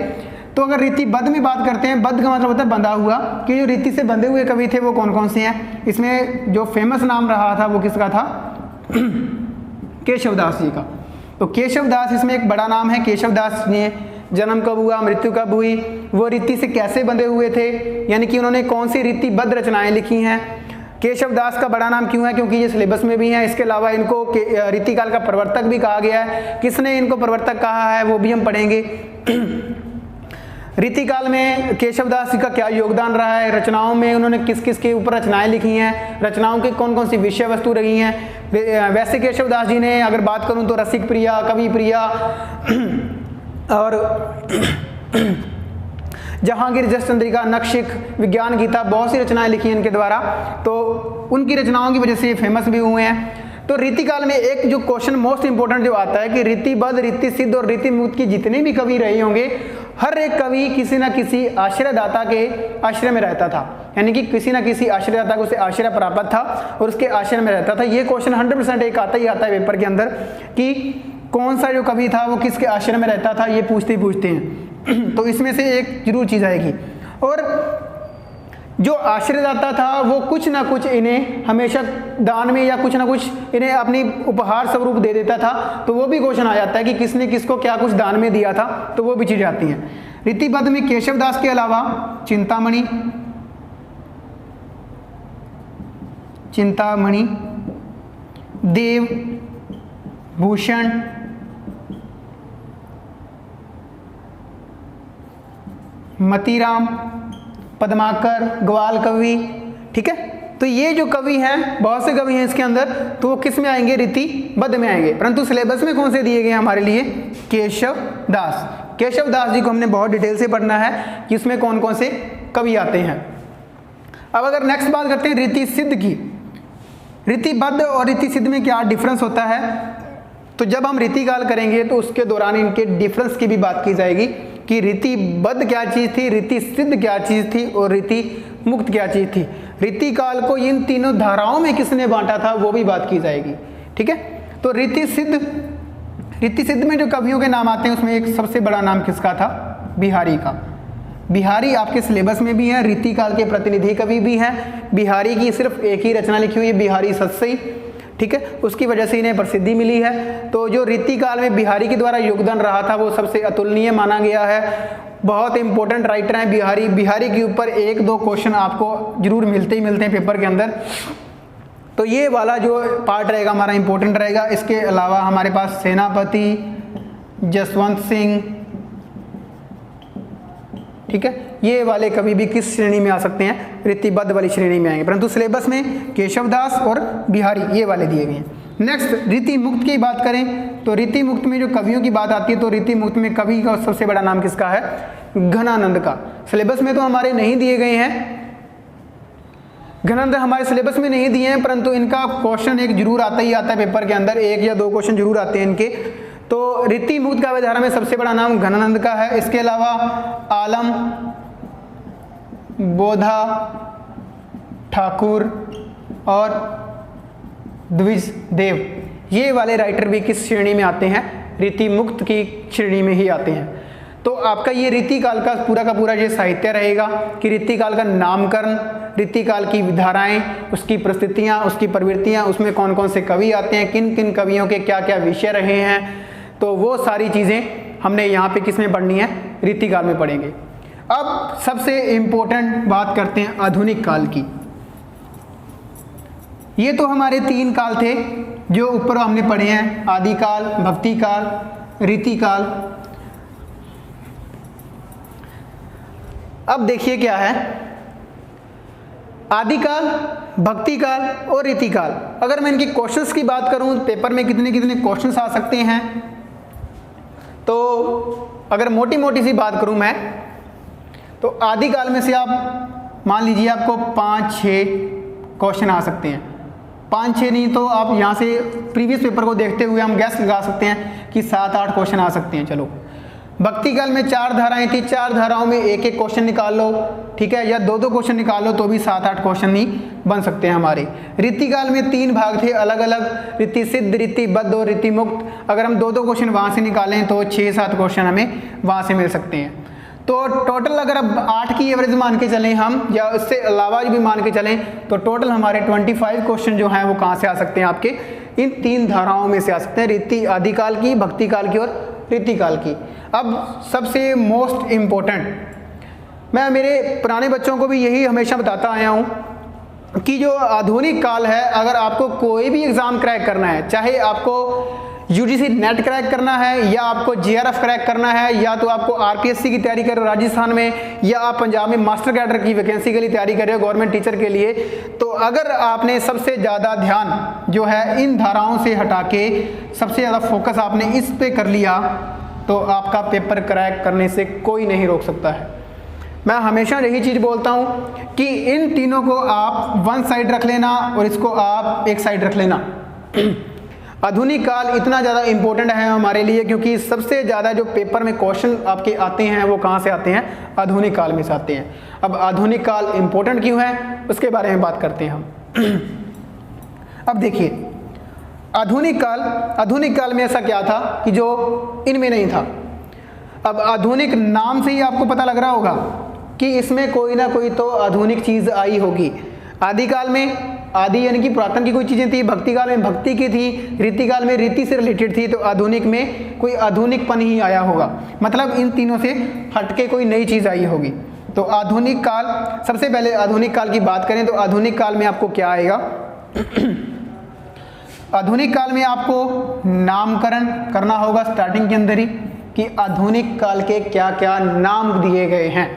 तो अगर रीतिबद्ध में बात करते हैं, बद्ध का मतलब होता है बंधा हुआ, कि जो रीति से बंधे हुए कवि थे वो कौन कौन से हैं। इसमें जो फेमस नाम रहा था वो किसका था, केशवदास जी का। तो केशवदास इसमें एक बड़ा नाम है। केशवदास ने जन्म कब हुआ, मृत्यु कब हुई, वो रीति से कैसे बंधे हुए थे, यानी कि उन्होंने कौन सी रीतिबद्ध रचनाएं लिखी हैं। केशवदास का बड़ा नाम क्यों है, क्योंकि ये सिलेबस में भी है। इसके अलावा इनको रीतिकाल का प्रवर्तक भी कहा गया है। किसने इनको प्रवर्तक कहा है वो भी हम पढ़ेंगे। रीतिकाल में केशवदास जी का क्या योगदान रहा है, रचनाओं में उन्होंने किस किस के ऊपर रचनाएं लिखी हैं, रचनाओं की कौन कौन सी विषय वस्तु रही हैं। वैसे केशवदास जी ने अगर बात करूं तो रसिक प्रिया, कवि प्रिया और जहांगीर, जस चंद्रिका, नक्शिक, विज्ञान गीता, बहुत सी रचनाएं लिखी हैं इनके द्वारा। तो उनकी रचनाओं की वजह से ये फेमस भी हुए हैं। तो रीतिकाल में एक जो क्वेश्चन मोस्ट इंपोर्टेंट जो आता है कि रीतिबद्ध, रीतिसिद्ध और रीतिमुक्त की जितने भी कवि रहे होंगे, हर एक कवि किसी न किसी आश्रयदाता के आश्रय में रहता था, यानी कि किसी न किसी आश्रयदाता को उसे आश्रय प्राप्त था और उसके आश्रय में रहता था। ये क्वेश्चन 100% एक आता ही आता है पेपर के अंदर कि कौन सा जो कवि था वो किसके आश्रय में रहता था, ये पूछते ही पूछते हैं। तो इसमें से एक जरूर चीज़ आएगी। और जो आश्रयदाता था वो कुछ ना कुछ इन्हें हमेशा दान में या कुछ ना कुछ इन्हें अपनी उपहार स्वरूप दे देता था। तो वो भी क्वेश्चन आ जाता है कि किसने किसको क्या कुछ दान में दिया था, तो वो भी चीज़ें आती हैं। रीतिबद्ध में केशवदास के अलावा चिंतामणि, देव भूषण, मतीराम, पद्माकर, ग्वाल कवि, ठीक है। तो ये जो कवि हैं, बहुत से कवि हैं इसके अंदर, तो वो किस में आएंगे, रीतिबद्ध में आएंगे। परंतु सिलेबस में कौन से दिए गए हमारे लिए, केशवदास। केशवदास जी को हमने बहुत डिटेल से पढ़ना है कि इसमें कौन कौन से कवि आते हैं। अब अगर नेक्स्ट बात करते हैं रीतिसिद्ध की, रीतिबद्ध और रीतिसिद्ध में क्या डिफरेंस होता है, तो जब हम रीतिकाल करेंगे तो उसके दौरान इनके डिफरेंस की भी बात की जाएगी कि रीतिबद्ध क्या चीज़ थी, रीतिसिद्ध क्या चीज़ थी और रीति मुक्त क्या चीज़ थी। रीतिकाल को इन तीनों धाराओं में किसने बांटा था वो भी बात की जाएगी, ठीक है। तो रीतिसिद्ध में जो कवियों के नाम आते हैं उसमें एक सबसे बड़ा नाम किसका था, बिहारी का। बिहारी आपके सिलेबस में भी है, रीतिकाल के प्रतिनिधि कवि भी हैं। बिहारी की सिर्फ एक ही रचना लिखी हुई है, बिहारी सत्सई, ठीक है, उसकी वजह से इन्हें प्रसिद्धि मिली है। तो जो रीतिकाल में बिहारी के द्वारा योगदान रहा था वो सबसे अतुलनीय माना गया है। बहुत इंपॉर्टेंट राइटर हैं बिहारी। बिहारी के ऊपर 1-2 क्वेश्चन आपको जरूर मिलते ही मिलते हैं पेपर के अंदर। तो ये वाला जो पार्ट रहेगा हमारा इंपॉर्टेंट रहेगा। इसके अलावा हमारे पास सेनापति, जसवंत सिंह, ठीक है, ये वाले कवि भी किस श्रेणी में आ सकते हैं, रीतिबद्ध वाली श्रेणी में आएंगे। परंतु सिलेबस में केशवदास और बिहारी ये वाले दिए गए हैं। नेक्स्ट रीति मुक्त की बात करें तो रीति मुक्त में जो कवियों की बात आती है तो रीति मुक्त में कवि का सबसे बड़ा नाम किसका है, घनानंद का। सिलेबस में तो हमारे नहीं दिए गए हैं, घनानंद हमारे सिलेबस में नहीं दिए हैं, परंतु इनका क्वेश्चन एक जरूर आता ही आता है पेपर के अंदर, 1 या 2 क्वेश्चन जरूर आते हैं इनके। तो रीति मुक्त काव्यधारा में सबसे बड़ा नाम घनानंद का है। इसके अलावा आलम, बोधा, ठाकुर और द्विज देव, ये वाले राइटर भी किस श्रेणी में आते हैं, रीति मुक्त की श्रेणी में ही आते हैं। तो आपका ये रीतिकाल का पूरा ये साहित्य रहेगा कि रीतिकाल का नामकरण, रीतिकाल की धाराएं, उसकी परिस्थितियाँ, उसकी प्रवृत्तियाँ, उसमें कौन कौन से कवि आते हैं, किन किन कवियों के क्या क्या विषय रहे हैं, तो वो सारी चीज़ें हमने यहाँ पे किस में पढ़नी है, रीतिकाल में पढ़ेंगे। अब सबसे इम्पोर्टेंट बात करते हैं आधुनिक काल की। ये तो हमारे 3 काल थे जो ऊपर हमने पढ़े हैं, आदिकाल, भक्तिकाल, रीतिकाल। अब देखिए क्या है, आदिकाल, भक्तिकाल और रीतिकाल। अगर मैं इनके क्वेश्चंस की बात करूं पेपर में कितने कितने क्वेश्चंस आ सकते हैं, तो अगर मोटी मोटी सी बात करूं मैं, तो आदिकाल में से आप मान लीजिए आपको 5-6 क्वेश्चन आ सकते हैं। 5-6 नहीं तो आप यहाँ से प्रीवियस पेपर को देखते हुए हम गैस लगा सकते हैं कि 7-8 क्वेश्चन आ सकते हैं। चलो, भक्ति काल में 4 धाराएं थी, 4 धाराओं में एक एक क्वेश्चन निकाल लो, ठीक है, या 2-2 क्वेश्चन निकाल लो तो भी 7-8 क्वेश्चन ही बन सकते हैं हमारे। रीति काल में 3 भाग थे अलग अलग, रीति सिद्ध, रीति बद्ध और रीति मुक्त। अगर हम 2-2 क्वेश्चन वहाँ से निकालें तो 6-7 क्वेश्चन हमें वहाँ से मिल सकते हैं। तो टोटल अगर अब 8 की एवरेज मान के चलें हम, या उससे अलावा भी मान के चलें, तो टोटल हमारे 25 क्वेश्चन जो हैं वो कहाँ से आ सकते हैं, आपके इन 3 धाराओं में से आ सकते हैं, रीति आदिकाल की, भक्ति काल की और रीति काल की। अब सबसे मोस्ट इम्पोर्टेंट, मैं मेरे पुराने बच्चों को भी यही हमेशा बताता आया हूँ कि जो आधुनिक काल है, अगर आपको कोई भी एग्ज़ाम क्रैक करना है, चाहे आपको यूजीसी नेट क्रैक करना है, या आपको जेआरएफ क्रैक करना है, या तो आपको आरपीएससी की तैयारी कर रहे हो राजस्थान में, या आप पंजाब में मास्टर कैडर की वैकेंसी के लिए तैयारी कर रहे हो गवर्नमेंट टीचर के लिए, तो अगर आपने सबसे ज़्यादा ध्यान जो है इन धाराओं से हटा के सबसे ज़्यादा फोकस आपने इस पे कर लिया, तो आपका पेपर क्रैक करने से कोई नहीं रोक सकता है। मैं हमेशा यही चीज़ बोलता हूँ कि इन तीनों को आप वन साइड रख लेना और इसको आप एक साइड रख लेना। आधुनिक काल इतना ज़्यादा इम्पोर्टेंट है हमारे लिए क्योंकि सबसे ज़्यादा जो पेपर में क्वेश्चन आपके आते हैं वो कहाँ से आते हैं, आधुनिक काल में से आते हैं। अब आधुनिक काल इम्पोर्टेंट क्यों है उसके बारे में बात करते हैं हम। अब देखिए, आधुनिक काल में ऐसा क्या था कि जो इनमें नहीं था। अब आधुनिक नाम से ही आपको पता लग रहा होगा कि इसमें कोई ना कोई तो आधुनिक चीज़ आई होगी। आदिकाल में आदि यानी कि पुरातन की कोई चीज़ें थी, भक्ति काल में भक्ति की थी, रीति काल में रीति से रिलेटेड थी, तो आधुनिक में कोई आधुनिकपन ही आया होगा, मतलब इन तीनों से हटके कोई नई चीज़ आई होगी। तो आधुनिक काल, सबसे पहले आधुनिक काल की बात करें तो आधुनिक काल में आपको क्या आएगा। आधुनिक काल में आपको नामकरण करना होगा स्टार्टिंग के अंदर ही कि आधुनिक काल के क्या क्या नाम दिए गए हैं।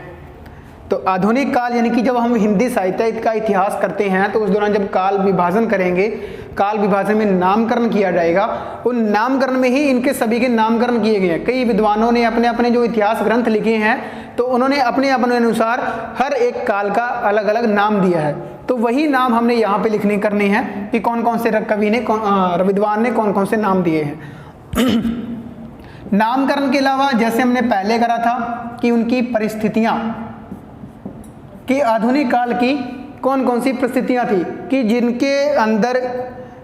तो आधुनिक काल यानी कि जब हम हिंदी साहित्य का इतिहास करते हैं तो उस दौरान जब काल विभाजन करेंगे, काल विभाजन में नामकरण किया जाएगा, उन नामकरण में ही इनके सभी के नामकरण किए गए हैं। कई विद्वानों ने अपने अपने जो इतिहास ग्रंथ लिखे हैं तो उन्होंने अपने अपने अनुसार हर एक काल का अलग अलग नाम दिया है। तो वही नाम हमने यहाँ पे लिखने करने हैं कि कौन कौन से कवि ने विद्वान ने कौन कौन से नाम दिए हैं। नामकरण के अलावा जैसे हमने पहले करा था कि उनकी परिस्थितियाँ, कि आधुनिक काल की कौन कौन सी परिस्थितियाँ थी कि जिनके अंदर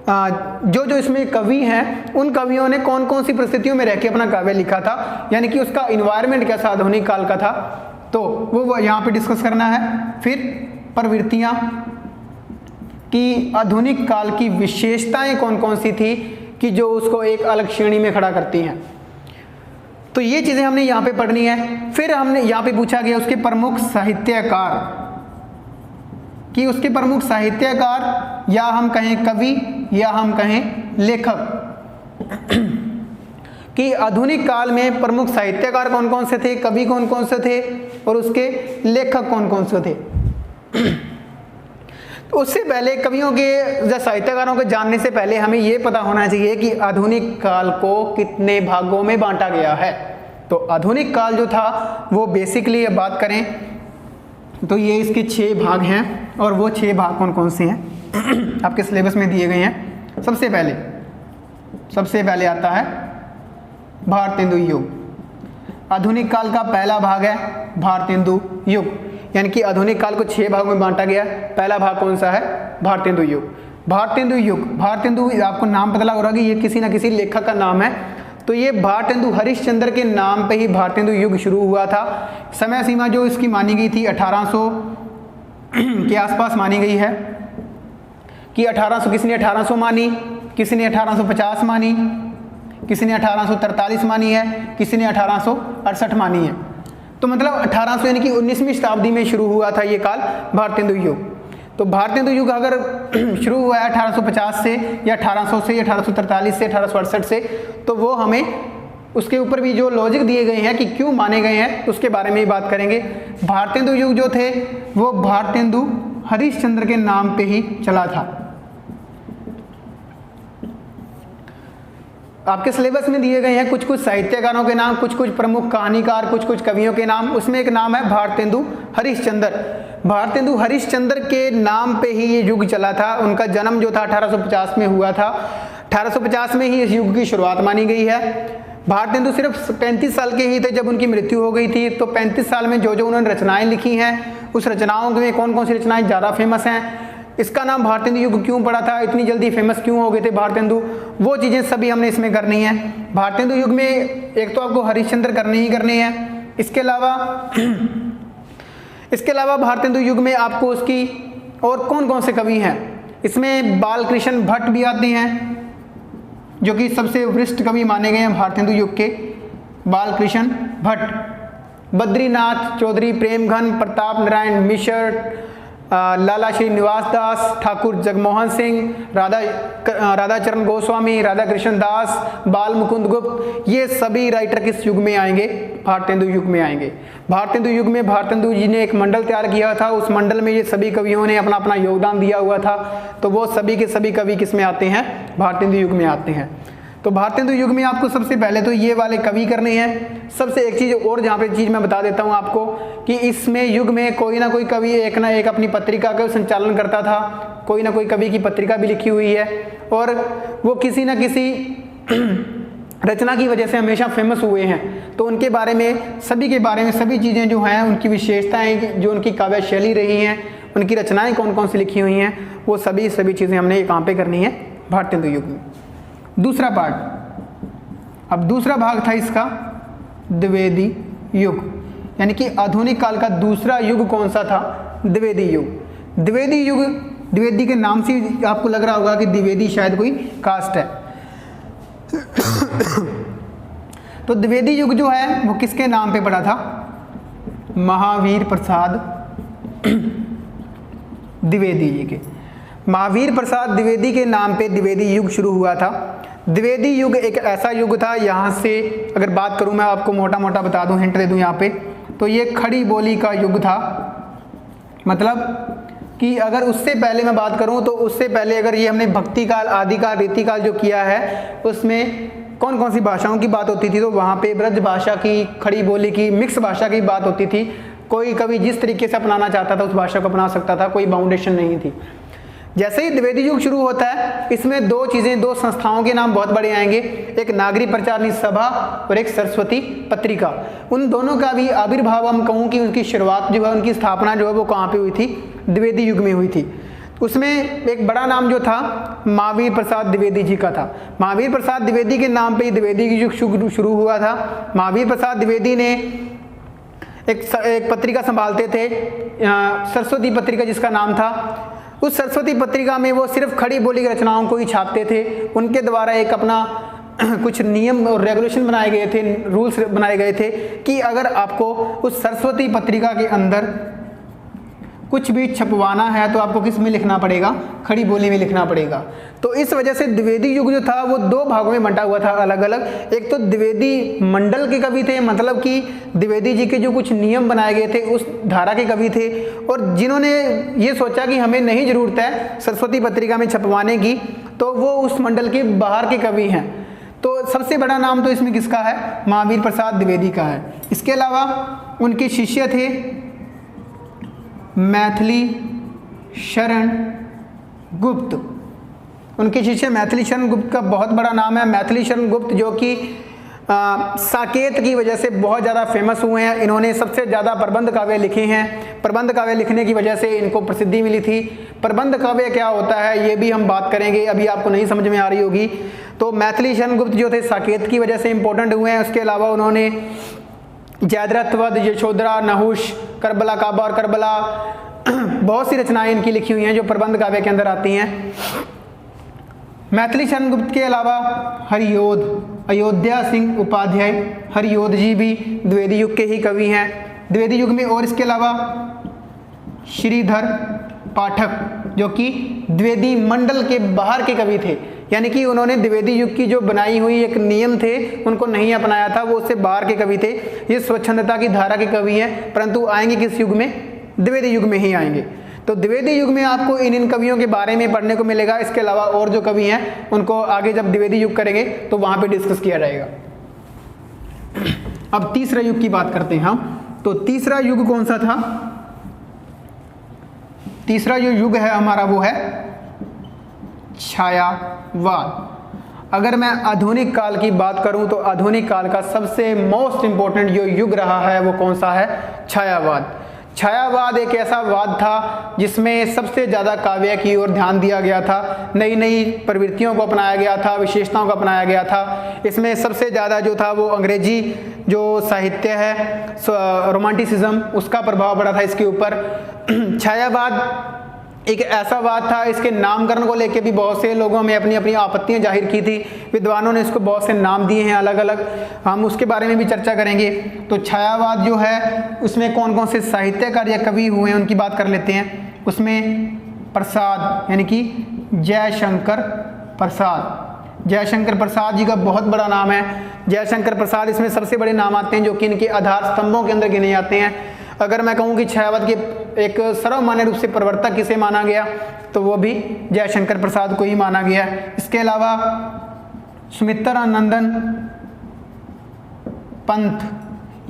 जो जो इसमें कवि हैं उन कवियों ने कौन कौन सी परिस्थितियों में रह के अपना काव्य लिखा था, यानी कि उसका इन्वायरमेंट कैसा आधुनिक काल का था, तो वो यहाँ पे डिस्कस करना है। फिर प्रवृत्तियाँ कि आधुनिक काल की विशेषताएं कौन कौन सी थी कि जो उसको एक अलग श्रेणी में खड़ा करती हैं, तो ये चीज़ें हमने यहाँ पे पढ़नी है। फिर हमने यहाँ पे पूछा गया उसके प्रमुख साहित्यकार, कि उसके प्रमुख साहित्यकार या हम कहें कवि या हम कहें लेखक, कि आधुनिक काल में प्रमुख साहित्यकार कौन कौन से थे, कवि कौन कौन से थे और उसके लेखक कौन कौन से थे। तो उससे पहले कवियों के या साहित्यकारों को जानने से पहले हमें ये पता होना चाहिए कि आधुनिक काल को कितने भागों में बांटा गया है। तो आधुनिक काल जो था वो बेसिकली अब बात करें तो ये इसके 6 भाग हैं, और वो 6 भाग कौन कौन से हैं आपके सिलेबस में दिए गए हैं। सबसे पहले आता है भारतेंदु युग। आधुनिक काल का पहला भाग है भारतेंदु युग, यानी कि आधुनिक काल को 6 भागों में बांटा गया। पहला भाग कौन सा है, भारतेंदु युग। भारतेंदु आपको नाम पता लग रहा है कि ये किसी ना किसी लेखक का नाम है। तो ये भारतेंदु हरिश्चंद्र के नाम पे ही भारतेंदु युग शुरू हुआ था। समय सीमा जो इसकी मानी गई थी 1800 के आसपास मानी गई है कि 1800, किसी ने 1800 मानी, किसी ने 1850 मानी, किसी ने 1843 मानी है, किसी ने 1868 मानी है। तो मतलब 1800 यानी कि 19वीं शताब्दी में शुरू हुआ था ये काल भारतेंदु युग। तो भारतेंदु युग अगर शुरू हुआ है 1850 से या 1800 से, 1843 से, 1868 से, तो वो हमें उसके ऊपर भी जो लॉजिक दिए गए हैं कि क्यों माने गए हैं उसके बारे में ही बात करेंगे। भारतेंदु युग जो थे वो भारतेंदु हरिश्चंद्र के नाम पे ही चला था। आपके सिलेबस में दिए गए हैं कुछ कुछ साहित्यकारों के नाम, कुछ कुछ प्रमुख कहानीकार, कुछ कुछ कवियों के नाम। उसमें एक नाम है भारतेंदु हरिश्चंद्र। भारतेंदु हरिश्चंद्र के नाम पे ही ये युग चला था। उनका जन्म जो था 1850 में हुआ था। 1850 में ही इस युग की शुरुआत मानी गई है। भारतेंदु सिर्फ 35 साल के ही थे जब उनकी मृत्यु हो गई थी। तो 35 साल में जो जो उन्होंने रचनाएं लिखी हैं, उस रचनाओं में कौन कौन सी रचनाएं ज़्यादा फेमस हैं, इसका नाम भारतेंदु युग क्यों पड़ा था, इतनी जल्दी फेमस क्यों हो गए थे भारतेंदु, वो चीज़ें सभी हमने इसमें करनी है। भारतेंदु युग में एक तो आपको हरिश्चंद्र करने ही करने हैं। इसके अलावा भारतेंदु युग में आपको उसकी और कौन कौन से कवि हैं, इसमें बालकृष्ण भट्ट भी आते हैं जो कि सबसे वरिष्ठ कवि माने गए हैं भारतेंदु युग के। बालकृष्ण भट्ट, बद्रीनाथ चौधरी, प्रेमघन, प्रताप नारायण मिश्र, लाला श्रीनिवास दास, ठाकुर जगमोहन सिंह, राधाचरण गोस्वामी, राधा कृष्ण दास, बाल मुकुंद गुप्त, ये सभी राइटर किस युग में आएंगे? भारतेंदु युग में आएंगे। भारतेंदु युग में भारतेंदु जी ने एक मंडल तैयार किया था। उस मंडल में ये सभी कवियों ने अपना अपना योगदान दिया हुआ था। तो वो सभी के सभी कवि किस में आते हैं? भारतेंदु युग में आते हैं। तो भारतेंदु युग में आपको सबसे पहले तो ये वाले कवि करने हैं। सबसे एक चीज़ और जहाँ पे चीज़ मैं बता देता हूँ आपको कि इसमें युग में कोई ना कोई कवि एक ना एक अपनी पत्रिका का संचालन करता था। कोई ना कोई कवि की पत्रिका भी लिखी हुई है और वो किसी न किसी रचना की वजह से हमेशा फेमस हुए हैं। तो उनके बारे में सभी के बारे में सभी चीज़ें जो हैं, उनकी विशेषताएँ, जो उनकी काव्य शैली रही हैं, उनकी रचनाएँ कौन कौन सी लिखी हुई हैं, वो सभी चीज़ें हमने कहाँ पे करनी है? भारतेंदु युग में। दूसरा पार्ट, अब दूसरा भाग था इसका द्विवेदी युग, यानी कि आधुनिक काल का दूसरा युग कौन सा था? द्विवेदी युग। द्विवेदी युग, द्विवेदी के नाम से आपको लग रहा होगा कि द्विवेदी शायद कोई कास्ट है। तो द्विवेदी युग जो है वो किसके नाम पे पड़ा था? महावीर प्रसाद द्विवेदी जी के। महावीर प्रसाद द्विवेदी के नाम पे द्विवेदी युग शुरू हुआ था। द्विवेदी युग एक ऐसा युग था, यहाँ से अगर बात करूँ मैं आपको मोटा मोटा बता दूँ, हिंट दे दूँ यहाँ पे, तो ये खड़ी बोली का युग था। मतलब कि अगर उससे पहले मैं बात करूँ तो उससे पहले अगर ये हमने भक्ति काल, आदिकाल, रीतिकाल जो किया है उसमें कौन कौन सी भाषाओं की बात होती थी? तो वहाँ पे ब्रज भाषा की, खड़ी बोली की, मिक्स भाषा की बात होती थी। कोई कवि जिस तरीके से अपनाना चाहता था उस भाषा को अपना सकता था, कोई बाउंडेशन नहीं थी। जैसे ही द्विवेदी युग शुरू होता है, इसमें दो चीज़ें, दो संस्थाओं के नाम बहुत बड़े आएंगे, एक नागरी प्रचारणी सभा और एक सरस्वती पत्रिका। उन दोनों का भी आविर्भाव, हम कहूँ कि उनकी शुरुआत जो है, उनकी स्थापना जो है वो कहाँ पे हुई थी? द्विवेदी युग में हुई थी। उसमें एक बड़ा नाम जो था महावीर प्रसाद द्विवेदी जी का था। महावीर प्रसाद द्विवेदी के नाम पे ही द्विवेदी युग शुरू हुआ था। महावीर प्रसाद द्विवेदी ने एक पत्रिका संभालते थे, सरस्वती पत्रिका जिसका नाम था। उस सरस्वती पत्रिका में वो सिर्फ खड़ी बोली की रचनाओं को ही छापते थे। उनके द्वारा एक अपना कुछ नियम और रेगुलेशन बनाए गए थे, रूल्स बनाए गए थे कि अगर आपको उस सरस्वती पत्रिका के अंदर कुछ भी छपवाना है तो आपको किस में लिखना पड़ेगा? खड़ी बोली में लिखना पड़ेगा। तो इस वजह से द्विवेदी युग जो था वो दो भागों में बंटा हुआ था अलग अलग। एक तो द्विवेदी मंडल के कवि थे, मतलब कि द्विवेदी जी के जो कुछ नियम बनाए गए थे उस धारा के कवि थे, और जिन्होंने ये सोचा कि हमें नहीं ज़रूरत है सरस्वती पत्रिका में छपवाने की, तो वो उस मंडल के बाहर के कवि हैं। तो सबसे बड़ा नाम तो इसमें किसका है? महावीर प्रसाद द्विवेदी का है। इसके अलावा उनके शिष्य थे मैथिली शरण गुप्त। उनके शिष्य मैथिली शरण गुप्त का बहुत बड़ा नाम है। मैथिली शरण गुप्त जो कि साकेत की वजह से बहुत ज़्यादा फेमस हुए हैं। इन्होंने सबसे ज़्यादा प्रबंध काव्य लिखे हैं। प्रबंध काव्य लिखने की वजह से इनको प्रसिद्धि मिली थी। प्रबंध काव्य क्या होता है ये भी हम बात करेंगे, अभी आपको नहीं समझ में आ रही होगी। तो मैथिली शरण गुप्त जो थे साकेत की वजह से इंपॉर्टेंट हुए हैं। उसके अलावा उन्होंने जयद्रथ वध, यशोधरा, नहुष, करबला काबा और करबला, बहुत सी रचनाएं इनकी लिखी हुई हैं जो प्रबंध काव्य के अंदर आती हैं। मैथिली शरण गुप्त के अलावा हरियोध, अयोध्या सिंह उपाध्याय, हरियोध जी भी द्विवेदी युग के ही कवि हैं द्विवेदी युग में। और इसके अलावा श्रीधर पाठक जो कि द्विवेदी मंडल के बाहर के कवि थे, यानी कि उन्होंने द्विवेदी युग की जो बनाई हुई एक नियम थे उनको नहीं अपनाया था, वो उससे बाहर के कवि थे। ये स्वच्छंदता की धारा के कवि हैं, परंतु आएंगे किस युग में? द्विवेदी युग में ही आएंगे। तो द्विवेदी युग में आपको इन कवियों के बारे में पढ़ने को मिलेगा। इसके अलावा और जो कवि हैं उनको आगे जब द्विवेदी युग करेंगे तो वहां पे डिस्कस किया जाएगा। अब तीसरा युग की बात करते हैं हम। तो तीसरा युग कौन सा था? तीसरा जो युग है हमारा वो है छायावाद। अगर मैं आधुनिक काल की बात करूं तो आधुनिक काल का सबसे मोस्ट इंपॉर्टेंट जो युग रहा है वो कौन सा है? छायावाद। छायावाद एक ऐसा वाद था जिसमें सबसे ज़्यादा काव्य की ओर ध्यान दिया गया था, नई नई प्रवृत्तियों को अपनाया गया था, विशेषताओं को अपनाया गया था। इसमें सबसे ज़्यादा जो था वो अंग्रेजी जो साहित्य है रोमांटिसिज्म, उसका प्रभाव पड़ा था इसके ऊपर। छायावाद एक ऐसा वाद था, इसके नामकरण को लेकर भी बहुत से लोगों में अपनी अपनी आपत्तियां जाहिर की थी। विद्वानों ने इसको बहुत से नाम दिए हैं अलग अलग, हम उसके बारे में भी चर्चा करेंगे। तो छायावाद जो है उसमें कौन कौन से साहित्यकार या कवि हुए हैं उनकी बात कर लेते हैं। उसमें प्रसाद यानी कि जयशंकर प्रसाद, जयशंकर प्रसाद जी का बहुत बड़ा नाम है। जयशंकर प्रसाद इसमें सबसे बड़े नाम आते हैं जो कि इनके आधार स्तंभों के अंदर गिने जाते हैं। अगर मैं कहूँ कि छायावाद के एक सर्वमान्य रूप से प्रवर्तक किसे माना गया तो वो भी जयशंकर प्रसाद को ही माना गया। इसके अलावा सुमित्रानंदन पंत,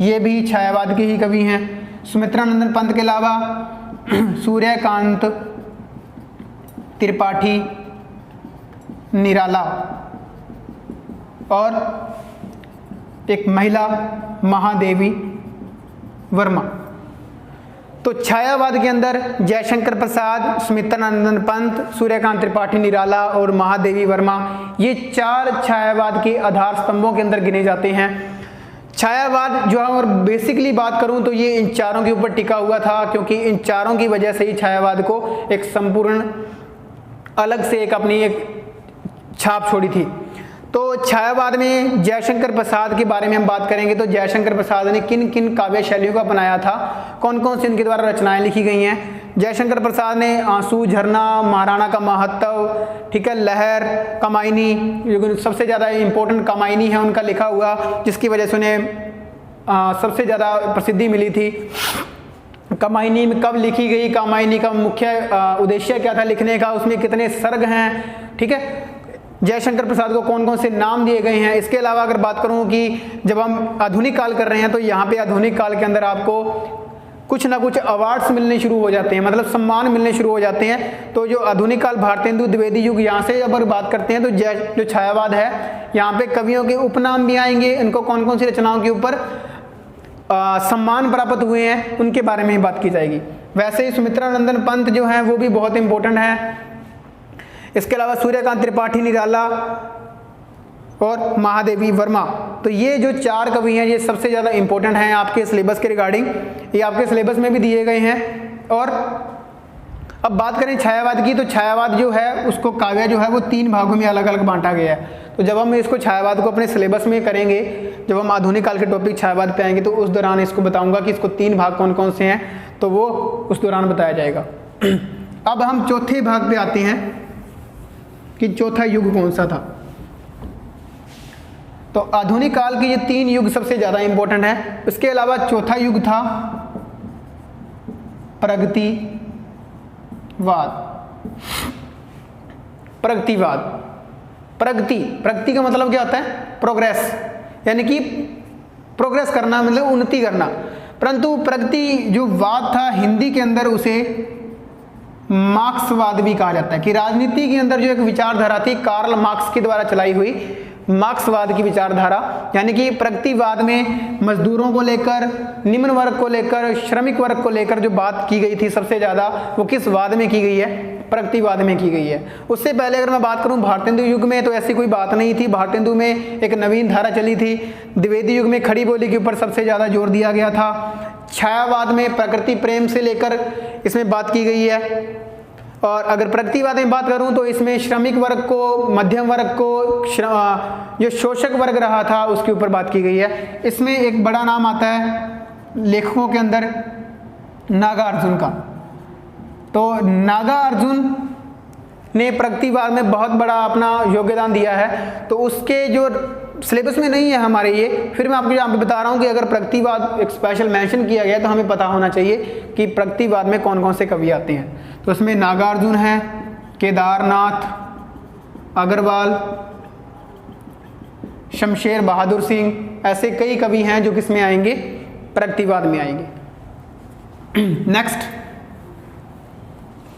ये भी छायावाद के ही कवि हैं। सुमित्रानंदन पंत के अलावा सूर्यकांत त्रिपाठी निराला और एक महिला महादेवी वर्मा। तो छायावाद के अंदर जयशंकर प्रसाद, सुमित्रानंदन पंत, सूर्यकांत त्रिपाठी निराला और महादेवी वर्मा, ये चार छायावाद के आधार स्तंभों के अंदर गिने जाते हैं। छायावाद जो है और बेसिकली बात करूं तो ये इन चारों के ऊपर टिका हुआ था, क्योंकि इन चारों की वजह से ही छायावाद को एक संपूर्ण अलग से एक अपनी एक छाप छोड़ी थी। तो छायावाद में जयशंकर प्रसाद के बारे में हम बात करेंगे तो जयशंकर प्रसाद ने किन किन काव्य शैलियों को अपनाया था, कौन कौन सी इनके द्वारा रचनाएं लिखी गई हैं। जयशंकर प्रसाद ने आंसू, झरना, महाराणा का महत्व, ठीक है, लहर, कमायनी, सबसे ज़्यादा इम्पोर्टेंट कमायनी है उनका लिखा हुआ, जिसकी वजह से उन्हें सबसे ज़्यादा प्रसिद्धि मिली थी। कमायनी में कब लिखी गई, कमायनी का मुख्य उद्देश्य क्या था लिखने का, उसमें कितने सर्ग हैं, ठीक है, जयशंकर प्रसाद को कौन कौन से नाम दिए गए हैं। इसके अलावा अगर बात करूं कि जब हम आधुनिक काल कर रहे हैं तो यहाँ पे आधुनिक काल के अंदर आपको कुछ ना कुछ अवार्ड्स मिलने शुरू हो जाते हैं, मतलब सम्मान मिलने शुरू हो जाते हैं। तो जो आधुनिक काल भारतेंदु द्विवेदी युग, यहाँ से अगर बात करते हैं तो जो छायावाद है यहाँ पे कवियों के उपनाम भी आएंगे, इनको कौन कौन सी रचनाओं के ऊपर सम्मान प्राप्त हुए हैं उनके बारे में ही बात की जाएगी। वैसे ही सुमित्रानंदन पंत जो है वो भी बहुत इंपॉर्टेंट है। इसके अलावा सूर्यकांत त्रिपाठी निराला और महादेवी वर्मा, तो ये जो चार कवि हैं ये सबसे ज़्यादा इंपॉर्टेंट हैं आपके सिलेबस के रिगार्डिंग, ये आपके सिलेबस में भी दिए गए हैं। और अब बात करें छायावाद की, तो छायावाद जो है उसको काव्य जो है वो 3 भागों में अलग अलग बांटा गया है। तो जब हम इसको छायावाद को अपने सिलेबस में करेंगे, जब हम आधुनिक काल के टॉपिक छायावाद पे आएंगे तो उस दौरान इसको बताऊंगा कि इसको 3 भाग कौन कौन से हैं, तो वो उस दौरान बताया जाएगा। अब हम चौथे भाग पे आते हैं कि चौथा युग कौन सा था। तो आधुनिक काल के ये 3 युग सबसे ज्यादा इंपॉर्टेंट है। इसके अलावा चौथा युग था प्रगतिवाद। प्रगतिवाद, प्रगति का मतलब क्या होता है? प्रोग्रेस, यानी कि प्रोग्रेस करना मतलब उन्नति करना। परंतु प्रगति जो वाद था हिंदी के अंदर उसे मार्क्सवाद भी कहा जाता है, कि राजनीति के अंदर जो एक विचारधारा थी कार्ल मार्क्स के द्वारा चलाई हुई मार्क्सवाद की विचारधारा, यानी कि प्रगतिवाद में मजदूरों को लेकर, निम्न वर्ग को लेकर, श्रमिक वर्ग को लेकर जो बात की गई थी सबसे ज़्यादा, वो किस वाद में की गई है? प्रगतिवाद में की गई है। उससे पहले अगर मैं बात करूं भारतेंदु युग में तो ऐसी कोई बात नहीं थी। भारतेंदु में एक नवीन धारा चली थी। द्विवेदी युग में खड़ी बोली के ऊपर सबसे ज़्यादा जोर दिया गया था। छायावाद में प्रकृति प्रेम से लेकर इसमें बात की गई है। और अगर प्रगतिवाद में बात करूं तो इसमें श्रमिक वर्ग को, मध्यम वर्ग को, जो शोषक वर्ग रहा था उसके ऊपर बात की गई है। इसमें एक बड़ा नाम आता है लेखकों के अंदर नागार्जुन का। तो नागार्जुन ने प्रगतिवाद में बहुत बड़ा अपना योगदान दिया है। तो उसके जो सिलेबस में नहीं है हमारे ये, फिर मैं आपको यहाँ पे बता रहा हूँ कि अगर प्रगतिवाद एक स्पेशल मेंशन किया गया तो हमें पता होना चाहिए कि प्रगतिवाद में कौन कौन से कवि आते हैं। तो इसमें नागार्जुन है, केदारनाथ अग्रवाल, शमशेर बहादुर सिंह, ऐसे कई कवि हैं जो किसमें आएंगे, प्रगतिवाद में आएंगे। नेक्स्ट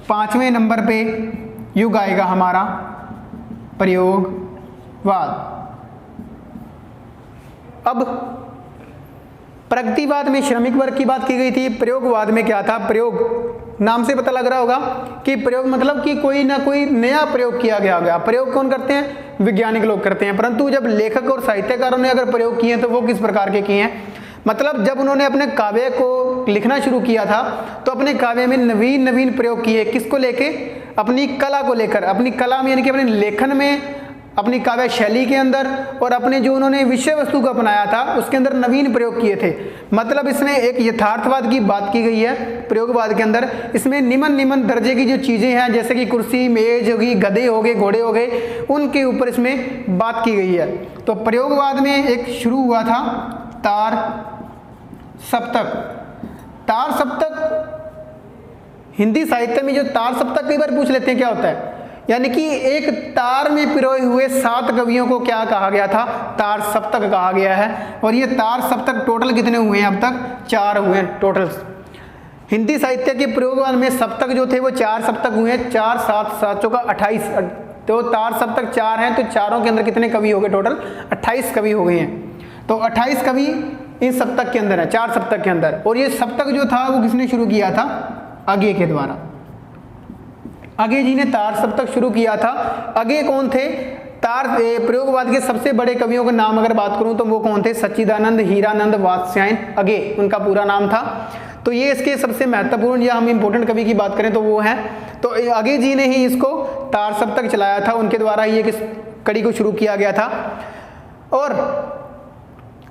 5वें नंबर पे युग आएगा हमारा प्रयोगवाद। अब प्रगतिवाद में श्रमिक वर्ग की बात की गई थी, प्रयोगवाद में क्या था, प्रयोग नाम से पता लग रहा होगा कि प्रयोग मतलब कि कोई ना कोई नया प्रयोग किया गया। प्रयोग कौन करते हैं, वैज्ञानिक लोग करते हैं, परंतु जब लेखक और साहित्यकारों ने अगर प्रयोग किए हैं तो वो किस प्रकार के किए हैं, मतलब जब उन्होंने अपने काव्य को लिखना शुरू किया था तो अपने काव्य में नवीन नवीन प्रयोग किए, किसको लेके, अपनी कला को लेकर, अपनी कला में यानी कि अपने लेखन में, अपनी काव्य शैली के अंदर, और अपने जो उन्होंने विषय वस्तु को अपनाया था उसके अंदर नवीन प्रयोग किए थे। मतलब इसमें एक यथार्थवाद की बात की गई है प्रयोगवाद के अंदर। इसमें निम्न दर्जे की जो चीज़ें हैं जैसे कि कुर्सी, मेज होगी, गधे हो गए, घोड़े हो गए, उनके ऊपर इसमें बात की गई है। तो प्रयोगवाद में एक शुरू हुआ था तार सप्तक। तार सप्तक हिंदी साहित्य में जो तार सप्तक कई बार पूछ लेते हैं क्या होता है, यानी कि एक तार में पिरोए हुए 7 कवियों को क्या कहा गया था, तार सप्तक कहा गया है। और ये तार सप्तक टोटल कितने हुए हैं, अब तक 4 हुए हैं टोटल। हिंदी साहित्य के प्रयोगवाद में सप्तक जो थे वो 4 सप्तक हुए हैं, 4 7 7 चौका 28, तो तार सप्तक 4 हैं, तो चारों के अंदर कितने कवि हो गए, टोटल 28 कवि हो गए हैं। तो 28 कवि इस सप्तक के अंदर है, 4 सप्तक के अंदर। और ये सप्तक जो था वो किसने शुरू किया था, अगे के द्वारा। अगे जी ने तार सप्तक शुरू किया था। अगे कौन थे, तार प्रयोगवाद के सबसे बड़े कवियों के नाम अगर बात करूं तो वो कौन थे, सच्चिदानंद हीरानंद वात्स्यायन अगे उनका पूरा नाम था। तो ये इसके सबसे महत्वपूर्ण या हम इंपॉर्टेंट कवि की बात करें तो वो हैं। तो अगे जी ने ही इसको तार सप्तक चलाया था, उनके द्वारा ये किस कड़ी को शुरू किया गया था। और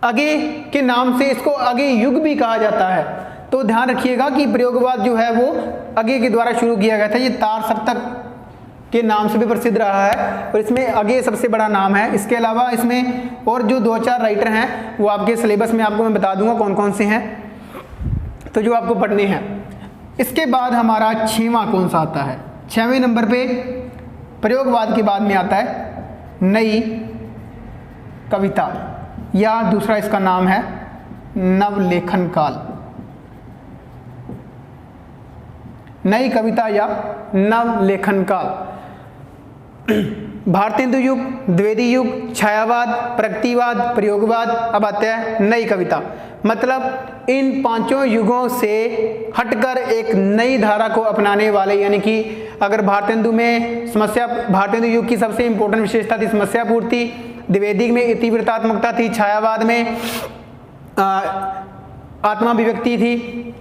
अगे के नाम से इसको अगे युग भी कहा जाता है। तो ध्यान रखिएगा कि प्रयोगवाद जो है वो अगे के द्वारा शुरू किया गया था। ये तार सप्तक के नाम से भी प्रसिद्ध रहा है और इसमें अगे सबसे बड़ा नाम है। इसके अलावा इसमें और जो 2-4 राइटर हैं वो आपके सिलेबस में आपको मैं बता दूंगा कौन कौन से हैं, तो जो आपको पढ़ने हैं। इसके बाद हमारा 6वां कौन सा आता है, 6वें नंबर पे प्रयोगवाद के बाद में आता है नई कविता, या दूसरा इसका नाम है नवलेखन काल। नई कविता या नवलेखन काल। भारतेंदु युग, द्विवेदी युग, छायावाद, प्रगतिवाद, प्रयोगवाद, अब आता है नई कविता। मतलब इन 5 युगों से हटकर एक नई धारा को अपनाने वाले, यानी कि अगर भारतेंदु में भारतेंदु युग की सबसे इंपॉर्टेंट विशेषता थी समस्या पूर्ति, द्विवेदी में तीव्रतात्मकता थी, छायावाद में आत्माभिव्यक्ति थी,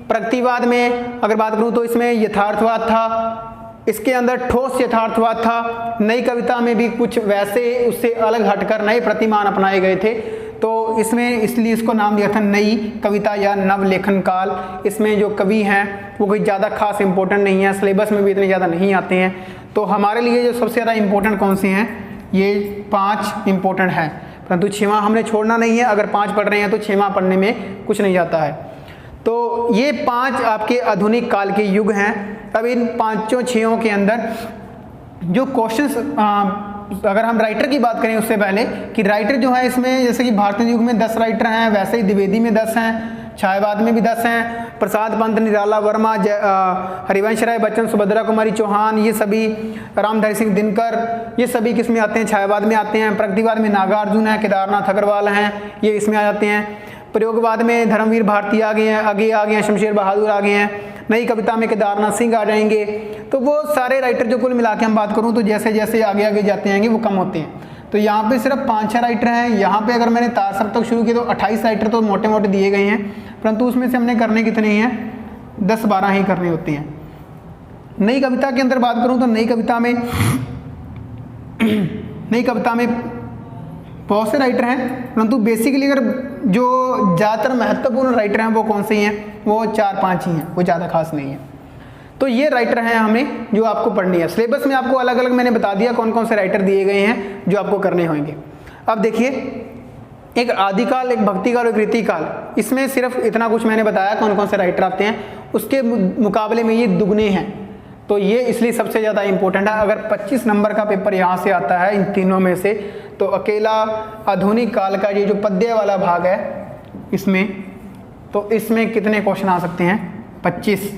प्रगतिवाद में अगर बात करूं तो इसमें यथार्थवाद था, इसके अंदर ठोस यथार्थवाद था। नई कविता में भी कुछ वैसे उससे अलग हटकर नए प्रतिमान अपनाए गए थे। तो इसमें इसलिए इसको नाम दिया था नई कविता या नवलेखन काल। इसमें जो कवि हैं वो कोई ज़्यादा खास इंपॉर्टेंट नहीं है, सिलेबस में भी इतने ज़्यादा नहीं आते हैं। तो हमारे लिए जो सबसे ज़्यादा इंपॉर्टेंट कौन से हैं, ये 5 इंपॉर्टेंट हैं, परंतु 6वां हमने छोड़ना नहीं है। अगर 5 पढ़ रहे हैं तो 6वां पढ़ने में कुछ नहीं जाता है। तो ये 5 आपके आधुनिक काल के युग हैं। अब इन 5-6 के अंदर जो क्वेश्चंस, अगर हम राइटर की बात करें उससे पहले कि राइटर जो है इसमें जैसे कि भारतीय युग में 10 राइटर हैं, वैसे ही द्विवेदी में 10 हैं, छायावाद में भी 10 हैं, प्रसाद पंत, निराला वर्मा, हरिवंश राय बच्चन, सुभद्रा कुमारी चौहान, ये सभी, रामधारी सिंह दिनकर, ये सभी किस में आते हैं, छायावाद में आते हैं। प्रगतिवाद में नागार्जुन है, केदारनाथ अग्रवाल हैं, ये इसमें आ जाते हैं। प्रयोगवाद में धर्मवीर भारती आ गए हैं, आगे आ गए हैं, शमशेर बहादुर आ गए हैं। नई कविता में केदारनाथ सिंह आ जाएंगे। तो वो सारे राइटर जो कुल मिला के हम बात करूँ तो जैसे जैसे आगे आगे जाते हैं वो कम होते हैं। तो यहाँ पे सिर्फ 5-6 राइटर हैं। यहाँ पे अगर मैंने तार सप्तक शुरू किया तो 28 राइटर तो मोटे मोटे दिए गए हैं, परंतु उसमें से हमने करने कितने हैं, 10-12 ही करने होते हैं। नई कविता के अंदर बात करूँ तो नई कविता में बहुत से राइटर हैं, परंतु बेसिकली अगर जो ज़्यादातर महत्वपूर्ण राइटर हैं वो कौन से हैं, वो 4-5 ही हैं, वो ज़्यादा खास नहीं है। तो ये राइटर हैं हमें जो आपको पढ़नी है। सिलेबस में आपको अलग अलग मैंने बता दिया कौन कौन से राइटर दिए गए हैं जो आपको करने होंगे। अब देखिए एक आदिकाल, एक भक्तिकाल, एक रीतिकाल। इसमें सिर्फ इतना कुछ मैंने बताया कौन कौन से राइटर आते हैं, उसके मुकाबले में ये दुगने हैं, तो ये इसलिए सबसे ज़्यादा इंपॉर्टेंट है। अगर 25 नंबर का पेपर यहाँ से आता है इन तीनों में से, तो अकेला आधुनिक काल का ये जो पद्य वाला भाग है इसमें, तो इसमें कितने क्वेश्चन आ सकते हैं? 25।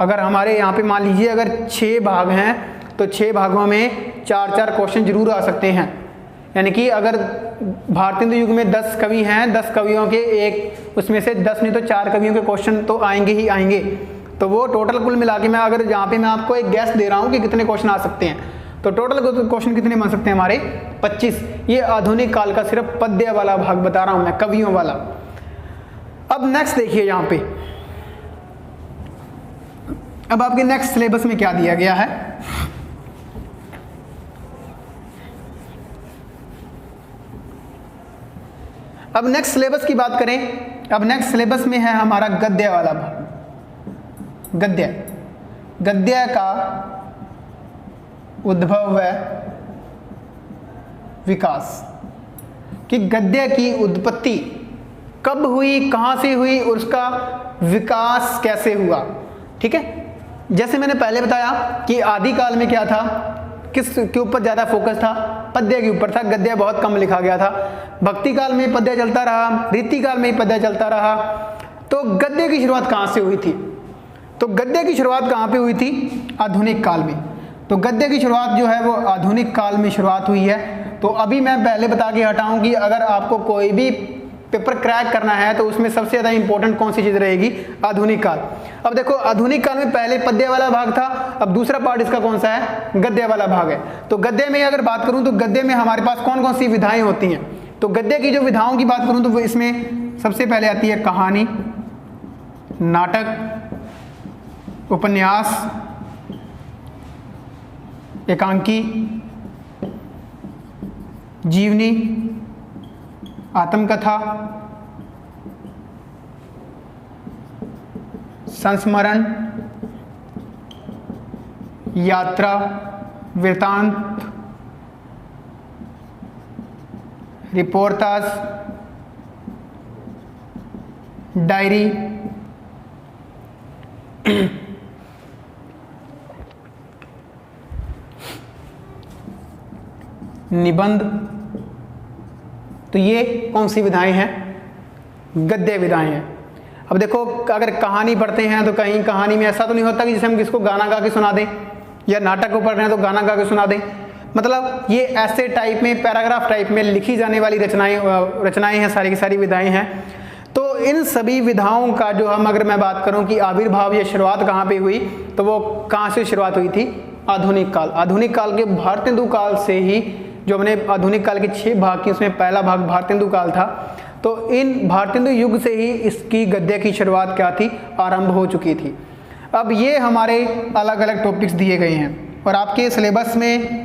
अगर हमारे यहाँ पे मान लीजिए अगर 6 भाग हैं तो 6 भागों में 4-4 क्वेश्चन जरूर आ सकते हैं। यानी कि अगर भारतेंदु युग में 10 कवि हैं, 10 कवियों के एक उसमें से 10 नहीं तो 4 कवियों के क्वेश्चन तो आएंगे ही आएंगे। तो वो टोटल कुल मिला के मैं अगर यहाँ पे मैं आपको एक गैस दे रहा हूँ कि कितने क्वेश्चन आ सकते हैं, तो टोटल क्वेश्चन कितने बन सकते हैं हमारे? 25। ये आधुनिक काल का सिर्फ पद्य वाला भाग बता रहा हूँ मैं, कवियों वाला। अब नेक्स्ट देखिए यहाँ पे, अब आपके नेक्स्ट सिलेबस में क्या दिया गया है। अब नेक्स्ट सिलेबस की बात करें, अब नेक्स्ट सिलेबस में है हमारा गद्य वाला भाग। गद्य का उद्भव व विकास, कि गद्य की उत्पत्ति कब हुई, कहाँ से हुई और उसका विकास कैसे हुआ। ठीक है, जैसे मैंने पहले बताया कि आदिकाल में क्या था, किस के ऊपर ज़्यादा फोकस था? पद्य के ऊपर था, गद्य बहुत कम लिखा गया था। भक्ति काल में पद्य चलता रहा, रीति काल में पद्य चलता रहा। तो गद्य की शुरुआत कहाँ से हुई थी? तो गद्य की शुरुआत कहाँ पे हुई थी? आधुनिक काल में। तो गद्य की शुरुआत जो है वो आधुनिक काल में शुरुआत हुई है। तो अभी मैं पहले बता के हटाऊं कि अगर आपको कोई भी पेपर क्रैक करना है तो उसमें सबसे ज़्यादा इंपॉर्टेंट कौन सी चीज़ रहेगी? आधुनिक काल। अब देखो आधुनिक काल में पहले पद्य वाला भाग था, अब दूसरा पार्ट इसका कौन सा है? गद्य वाला भाग है। तो गद्य में अगर बात करूं तो गद्य में हमारे पास कौन कौन सी विधाएं होती हैं? तो गद्य की जो विधाओं की बात करूं तो इसमें सबसे पहले आती है कहानी, नाटक, उपन्यास, एकांकी, जीवनी, आत्मकथा, संस्मरण, यात्रा, वृतांत, रिपोर्टाज, डायरी, निबंध। तो ये कौन सी विधाएं हैं? गद्य विधाएं हैं। अब देखो अगर कहानी पढ़ते हैं तो कहीं कहानी में ऐसा तो नहीं होता कि जैसे हम किसको गाना गा के सुना दें, या नाटक को पढ़ रहे हैं तो गाना गा के सुना दें। मतलब ये ऐसे टाइप में, पैराग्राफ टाइप में लिखी जाने वाली रचनाएं हैं, सारी की सारी विधाएं हैं। तो इन सभी विधाओं का जो हम अगर मैं बात करूं कि आविर्भाव या शुरुआत कहाँ पे हुई, तो वो कहाँ से शुरुआत हुई थी? आधुनिक काल। आधुनिक काल के भारतेंदु काल से ही, जो हमने आधुनिक काल के 6 भाग की उसमें पहला भाग भारतेंदु काल था, तो इन भारतेंदु युग से ही इसकी गद्य की शुरुआत क्या थी? आरंभ हो चुकी थी। अब ये हमारे अलग अलग टॉपिक्स दिए गए हैं और आपके सिलेबस में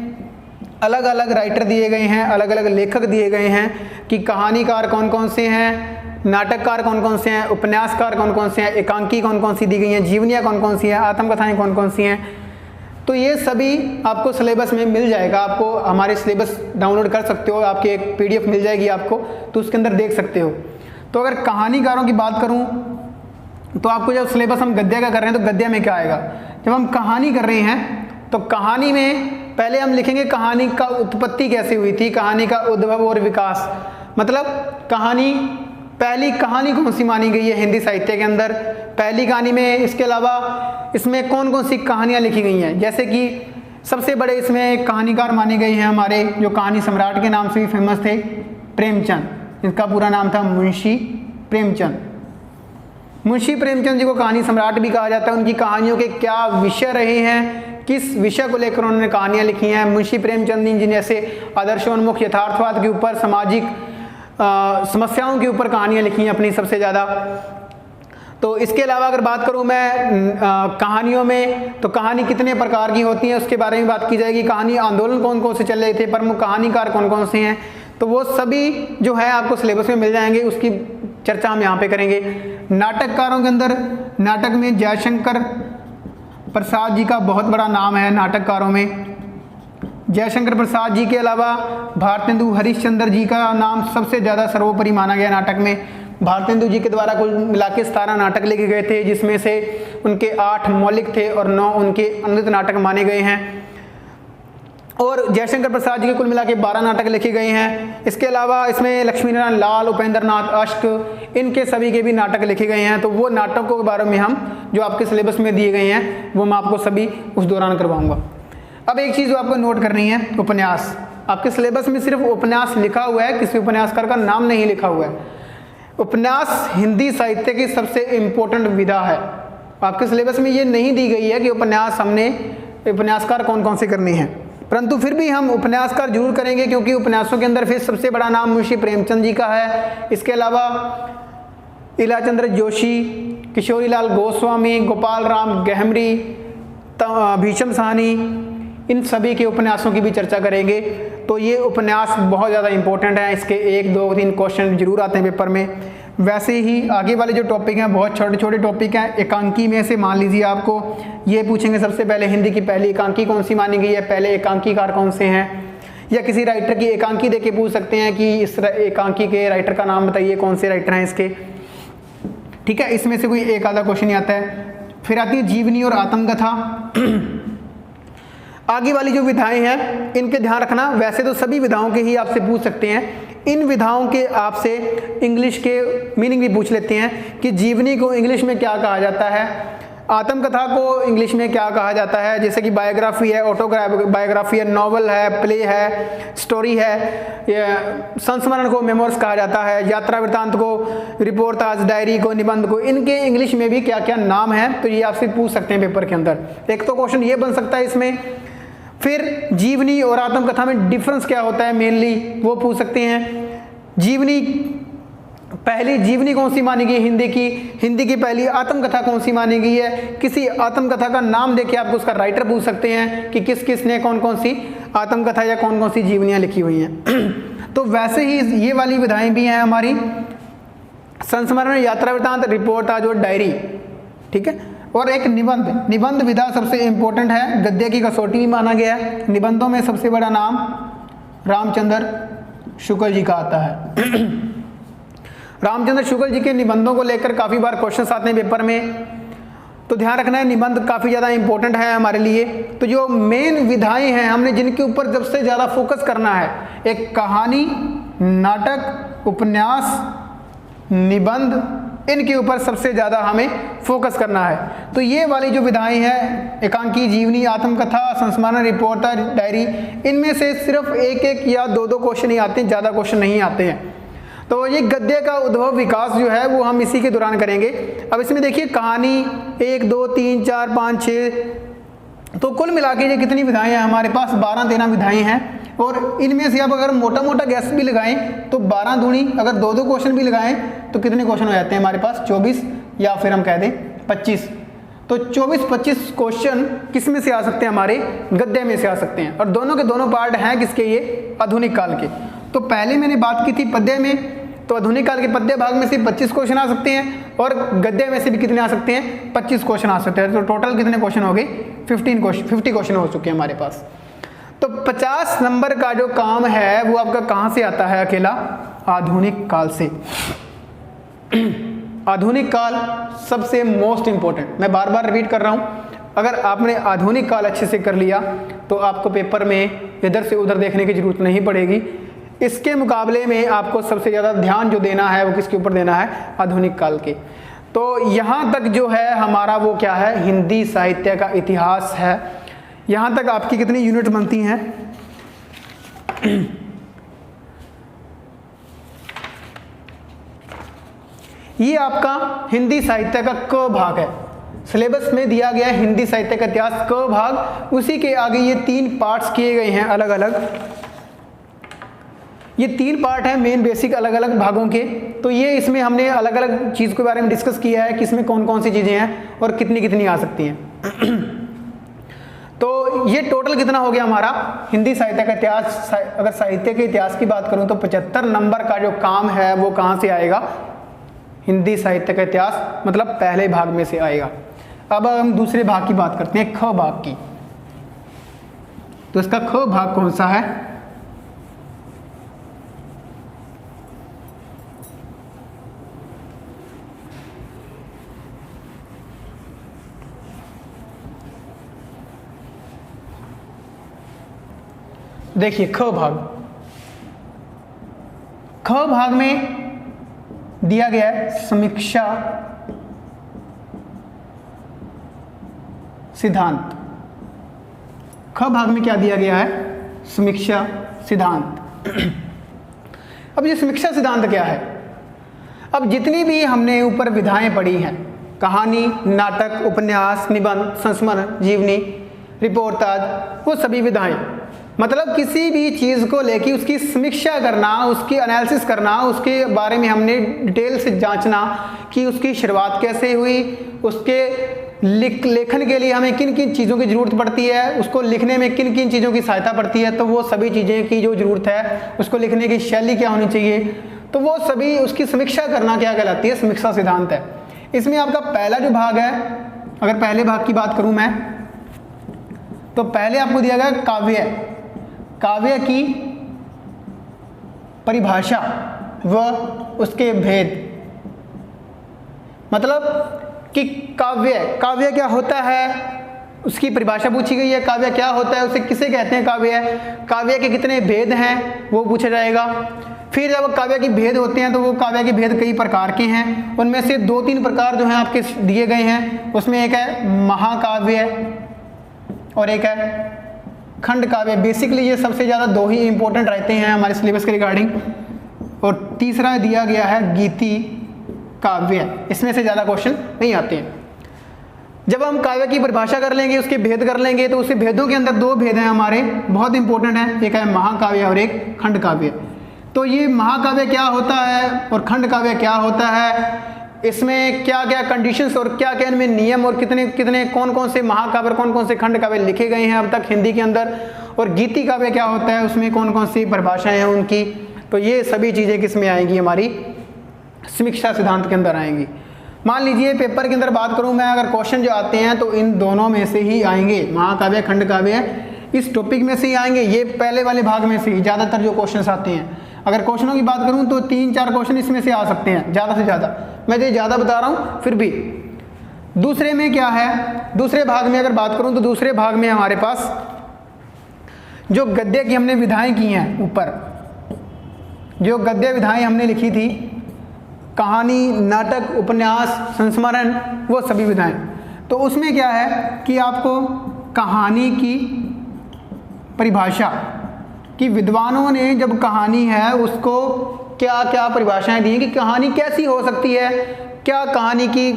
अलग अलग राइटर दिए गए हैं, अलग अलग लेखक दिए गए हैं कि कहानीकार कौन कौन से हैं, नाटककार कौन कौन से हैं, उपन्यासकार कौन कौन से हैं, एकांकी कौन कौन सी दी गई हैं, जीवनियाँ कौन कौन सी हैं, आत्मकथाएँ कौन कौन सी हैं। तो ये सभी आपको सिलेबस में मिल जाएगा। आपको हमारे सिलेबस डाउनलोड कर सकते हो, आपकी एक PDF मिल जाएगी आपको, तो उसके अंदर देख सकते हो। तो अगर कहानीकारों की बात करूं तो आपको जब सिलेबस हम गद्य का कर रहे हैं तो गद्य में क्या आएगा? जब हम कहानी कर रहे हैं तो कहानी में पहले हम लिखेंगे कहानी का उत्पत्ति कैसे हुई थी, कहानी का उद्भव और विकास। मतलब कहानी, पहली कहानी कौन सी मानी गई है हिंदी साहित्य के अंदर, पहली कहानी में, इसके अलावा इसमें कौन कौन सी कहानियाँ लिखी गई हैं। जैसे कि सबसे बड़े इसमें एक कहानीकार माने गए हैं हमारे, जो कहानी सम्राट के नाम से भी फेमस थे, प्रेमचंद। इनका पूरा नाम था मुंशी प्रेमचंद। मुंशी प्रेमचंद जी को कहानी सम्राट भी कहा जाता है। उनकी कहानियों के क्या विषय रहे हैं, किस विषय को लेकर उन्होंने कहानियाँ लिखी हैं। मुंशी प्रेमचंद जी जैसे आदर्शोन्मुख, यथार्थवाद के ऊपर, सामाजिक समस्याओं के ऊपर कहानियाँ लिखी हैं अपनी सबसे ज़्यादा। तो इसके अलावा अगर बात करूं मैं कहानियों में, तो कहानी कितने प्रकार की होती हैं उसके बारे में बात की जाएगी। कहानी आंदोलन कौन कौन से चल रहे थे, प्रमुख कहानीकार कौन कौन से हैं, तो वो सभी जो है आपको सिलेबस में मिल जाएंगे, उसकी चर्चा हम यहाँ पे करेंगे। नाटककारों के अंदर, नाटक में जयशंकर प्रसाद जी का बहुत बड़ा नाम है नाटककारों में। जयशंकर प्रसाद जी के अलावा भारतेंदु हरिश्चंद्र जी का नाम सबसे ज़्यादा सर्वोपरि माना गया नाटक में। भारतेंदु जी के द्वारा कुल मिला के 17 नाटक लिखे गए थे, जिसमें से उनके 8 मौलिक थे और 9 उनके अमृत नाटक माने गए हैं। और जयशंकर प्रसाद जी के कुल मिला के 12 नाटक लिखे गए हैं। इसके अलावा इसमें लक्ष्मी नारायण लाल, उपेंद्र नाथ अष्ट, इनके सभी के भी नाटक लिखे गए हैं। तो वो नाटकों के बारे में हम जो आपके सिलेबस में दिए गए हैं वो मैं आपको सभी उस दौरान करवाऊंगा। अब एक चीज़ जो आपको नोट करनी है, उपन्यास। आपके सिलेबस में सिर्फ उपन्यास लिखा हुआ है, किसी उपन्यासकार का नाम नहीं लिखा हुआ है। उपन्यास हिंदी साहित्य की सबसे इम्पोर्टेंट विधा है। आपके सिलेबस में ये नहीं दी गई है कि उपन्यासकार कौन कौन से करने हैं, परंतु फिर भी हम उपन्यासकार जरूर करेंगे, क्योंकि उपन्यासों के अंदर फिर सबसे बड़ा नाम मुंशी प्रेमचंद जी का है। इसके अलावा इलाचंद्र जोशी, किशोरीलाल गोस्वामी, गोपाल राम गहमरी, भीषम साहनी, इन सभी के उपन्यासों की भी चर्चा करेंगे। तो ये उपन्यास बहुत ज़्यादा इंपॉर्टेंट है, इसके 1, 2, 3 क्वेश्चन जरूर आते हैं पेपर में। वैसे ही आगे वाले जो टॉपिक हैं बहुत छोटे छोटे टॉपिक हैं। एकांकी में से मान लीजिए आपको ये पूछेंगे सबसे पहले हिंदी की पहली एकांकी कौन सी मानी गई है, पहले एकांकीकार कौन से हैं, या किसी राइटर की एकांकी देके पूछ सकते हैं कि इस एकांकी के राइटर का नाम बताइए, कौन से राइटर हैं इसके। ठीक है, इसमें से कोई एक आधा क्वेश्चन आता है। फिर आती है जीवनी और आत्मकथा। आगे वाली जो विधाएं हैं इनके ध्यान रखना। वैसे तो सभी विधाओं के ही आपसे पूछ सकते हैं, इन विधाओं के आपसे इंग्लिश के मीनिंग भी पूछ लेते हैं कि जीवनी को इंग्लिश में क्या कहा जाता है, आत्मकथा को इंग्लिश में क्या कहा जाता है। जैसे कि बायोग्राफी है, ऑटोबायोग्राफी है, नॉवल है, प्ले है, स्टोरी है। संस्मरण को मेमोर्स कहा जाता है, यात्रा वृत्तांत को रिपोर्टाज, डायरी को, निबंध को, इनके इंग्लिश में भी क्या क्या नाम है, तो ये आपसे पूछ सकते हैं पेपर के अंदर। एक तो क्वेश्चन ये बन सकता है इसमें। फिर जीवनी और आत्मकथा में डिफरेंस क्या होता है मेनली, वो पूछ सकते हैं। पहली जीवनी कौन सी मानी गई है हिंदी की पहली आत्मकथा कौन सी मानी गई है। किसी आत्मकथा का नाम देके आपको उसका राइटर पूछ सकते हैं कि किस किस ने कौन कौन सी आत्मकथा या कौन कौन सी जीवनियाँ लिखी हुई हैं। तो वैसे ही ये वाली विधाएं भी हैं हमारी, संस्मरण, यात्रा वृत्तांत, रिपोर्टाज और डायरी। ठीक है, और एक निबंध विधा सबसे इंपॉर्टेंट है, गद्य की कसौटी भी माना गया है। निबंधों में सबसे बड़ा नाम रामचंद्र शुक्ल जी का आता है। रामचंद्र शुक्ल जी के निबंधों को लेकर काफ़ी बार क्वेश्चंस आते हैं पेपर में, तो ध्यान रखना है निबंध काफ़ी ज़्यादा इंपॉर्टेंट है हमारे लिए। तो जो मेन विधाएं हैं हमने जिनके ऊपर सबसे ज़्यादा फोकस करना है, एक कहानी, नाटक, उपन्यास, निबंध, इनके ऊपर सबसे ज़्यादा हमें फोकस करना है। तो ये वाली जो विधाएं हैं, एकांकी, जीवनी, आत्मकथा, संस्मरण, रिपोर्टर, डायरी, इनमें से सिर्फ एक या दो क्वेश्चन ही आते हैं, ज़्यादा क्वेश्चन नहीं आते हैं। तो ये गद्य का उद्भव विकास जो है वो हम इसी के दौरान करेंगे। अब इसमें देखिए कहानी 1, 2, 3, 4, 5, 6, तो कुल मिला के ये कितनी विधाएं हैं हमारे पास, 12-13 विधाएं हैं। और इनमें से आप अगर मोटा मोटा गैस भी लगाएं तो 12 दूनी, अगर 2 क्वेश्चन भी लगाएं तो कितने क्वेश्चन हो जाते हैं हमारे पास, 24, या फिर हम कह दें 25। तो 24-25 क्वेश्चन किस में से आ सकते हैं, हमारे गद्य में से आ सकते हैं। और दोनों के दोनों पार्ट हैं किसके, ये आधुनिक काल के। तो पहले मैंने बात की थी पद्य में, तो आधुनिक काल के पद्य भाग में से 25 क्वेश्चन आ सकते हैं, और गद्य में से भी कितने आ सकते हैं, 25 क्वेश्चन आ सकते हैं। तो टोटल कितने क्वेश्चन हो गए, 50 क्वेश्चन हो चुके हैं हमारे पास। तो 50 नंबर का जो काम है वो आपका कहाँ से आता है, अकेला आधुनिक काल से। आधुनिक काल सबसे मोस्ट इंपॉर्टेंट, मैं बार बार रिपीट कर रहा हूँ। अगर आपने आधुनिक काल अच्छे से कर लिया तो आपको पेपर में इधर से उधर देखने की जरूरत नहीं पड़ेगी। इसके मुकाबले में आपको सबसे ज़्यादा ध्यान जो देना है वो किसके ऊपर देना है, आधुनिक काल के। तो यहाँ तक जो है हमारा वो क्या है, हिंदी साहित्य का इतिहास है। यहाँ तक आपकी कितनी यूनिट बनती हैं, ये आपका हिंदी साहित्य का क भाग है। सिलेबस में दिया गया है हिंदी साहित्य का इतिहास क भाग, उसी के आगे ये 3 पार्ट्स किए गए हैं अलग अलग। ये 3 पार्ट हैं मेन बेसिक अलग अलग भागों के। तो ये इसमें हमने अलग अलग चीज़ के बारे में डिस्कस किया है कि इसमें कौन कौन सी चीज़ें हैं और कितनी कितनी आ सकती हैं। तो ये टोटल कितना हो गया हमारा हिंदी साहित्य का इतिहास। अगर साहित्य के इतिहास की बात करूं तो 75 नंबर का जो काम है वो कहाँ से आएगा, हिंदी साहित्य का इतिहास, मतलब पहले भाग में से आएगा। अब हम दूसरे भाग की बात करते हैं, ख भाग की। तो इसका ख भाग कौन सा है? देखिए ख भाग में दिया गया है समीक्षा सिद्धांत। ख भाग में क्या दिया गया है? समीक्षा सिद्धांत। अब ये समीक्षा सिद्धांत क्या है? अब जितनी भी हमने ऊपर विधाएं पढ़ी हैं, कहानी, नाटक, उपन्यास, निबंध, संस्मरण, जीवनी, रिपोर्टाज, वो सभी विधाएं, मतलब किसी भी चीज़ को लेके उसकी समीक्षा करना, उसकी एनालिसिस करना, उसके बारे में हमने डिटेल से जांचना कि उसकी शुरुआत कैसे हुई, उसके लेखन के लिए हमें किन किन चीज़ों की ज़रूरत पड़ती है, उसको लिखने में किन किन चीज़ों की सहायता पड़ती है, तो वो सभी चीज़ें की जो ज़रूरत है, उसको लिखने की शैली क्या होनी चाहिए, तो वो सभी उसकी समीक्षा करना क्या कहलाती है? समीक्षा सिद्धांत है। इसमें आपका पहला जो भाग है, अगर पहले भाग की बात करूँ मैं, तो पहले आपको दिया गया काव्य की परिभाषा व उसके भेद, मतलब कि काव्य क्या होता है, उसकी परिभाषा पूछी गई है। काव्य क्या होता है, उसे किसे कहते हैं काव्य के कितने भेद हैं वो पूछा जाएगा। फिर जब काव्य के भेद होते हैं तो वो काव्य के भेद कई प्रकार के हैं, उनमें से 2-3 प्रकार जो हैं आपके दिए गए हैं। उसमें एक है महाकाव्य और एक है खंड काव्य। बेसिकली ये सबसे ज़्यादा 2 ही इंपॉर्टेंट रहते हैं हमारे सिलेबस के रिगार्डिंग। और तीसरा दिया गया है गीति काव्य। इसमें से ज़्यादा क्वेश्चन नहीं आते हैं। जब हम काव्य की परिभाषा कर लेंगे, उसके भेद कर लेंगे, तो उसे भेदों के अंदर 2 भेद हैं हमारे, बहुत इंपॉर्टेंट है। एक है महाकाव्य और एक खंड काव्य। तो ये महाकाव्य क्या होता है और खंड काव्य क्या होता है, इसमें क्या क्या कंडीशंस और क्या क्या इनमें नियम और कितने कौन कौन से महाकाव्य, कौन कौन से खंड काव्य लिखे गए हैं अब तक हिंदी के अंदर, और गीति काव्य क्या होता है, उसमें कौन कौन सी परिभाषाएं हैं उनकी। तो ये सभी चीज़ें किस में आएंगी? हमारी समीक्षा सिद्धांत के अंदर आएंगी। मान लीजिए पेपर के अंदर बात करूं मैं, अगर क्वेश्चन जो आते हैं तो इन दोनों में से ही आएंगे, महाकाव्य खंड काव्य इस टॉपिक में से ही आएंगे। ये पहले वाले भाग में से ही ज़्यादातर जो क्वेश्चन आते हैं। अगर क्वेश्चनों की बात करूं तो 3-4 क्वेश्चन इसमें से आ सकते हैं ज़्यादा से ज़्यादा। मैं ये ज़्यादा बता रहा हूं, फिर भी दूसरे में क्या है, दूसरे भाग में अगर बात करूं तो दूसरे भाग में हमारे पास जो गद्य की हमने विधाएं की हैं, ऊपर जो गद्य विधाएं हमने लिखी थी, कहानी, नाटक, उपन्यास, संस्मरण, वो सभी विधाएं, तो उसमें क्या है कि आपको कहानी की परिभाषा कि विद्वानों ने जब कहानी है उसको क्या क्या परिभाषाएं दी हैं कि कहानी कैसी हो सकती है, क्या कहानी की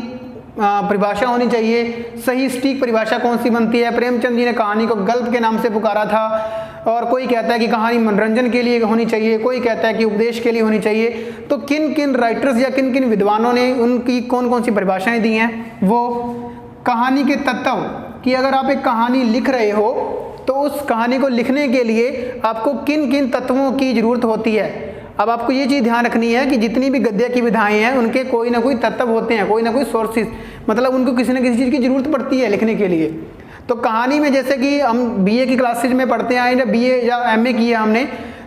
परिभाषा होनी चाहिए, सही सटीक परिभाषा कौन सी बनती है। प्रेमचंद जी ने कहानी को गल्प के नाम से पुकारा था, और कोई कहता है कि कहानी मनोरंजन के लिए होनी चाहिए, कोई कहता है कि उपदेश के लिए होनी चाहिए। तो किन किन राइटर्स या किन किन विद्वानों ने उनकी कौन कौन सी परिभाषाएं दी हैं। वो कहानी के तत्व कि अगर आप एक कहानी लिख रहे हो तो उस कहानी को लिखने के लिए आपको किन किन तत्वों की ज़रूरत होती है। अब आपको ये चीज़ ध्यान रखनी है कि जितनी भी गद्य की विधाएं हैं उनके कोई ना कोई तत्व होते हैं, कोई ना कोई सोर्सेज, मतलब उनको किसी न किसी चीज़ की ज़रूरत पड़ती है लिखने के लिए। तो कहानी में जैसे कि हम बीए की क्लासेज में पढ़ते आए या बीए या एमए किया हमने,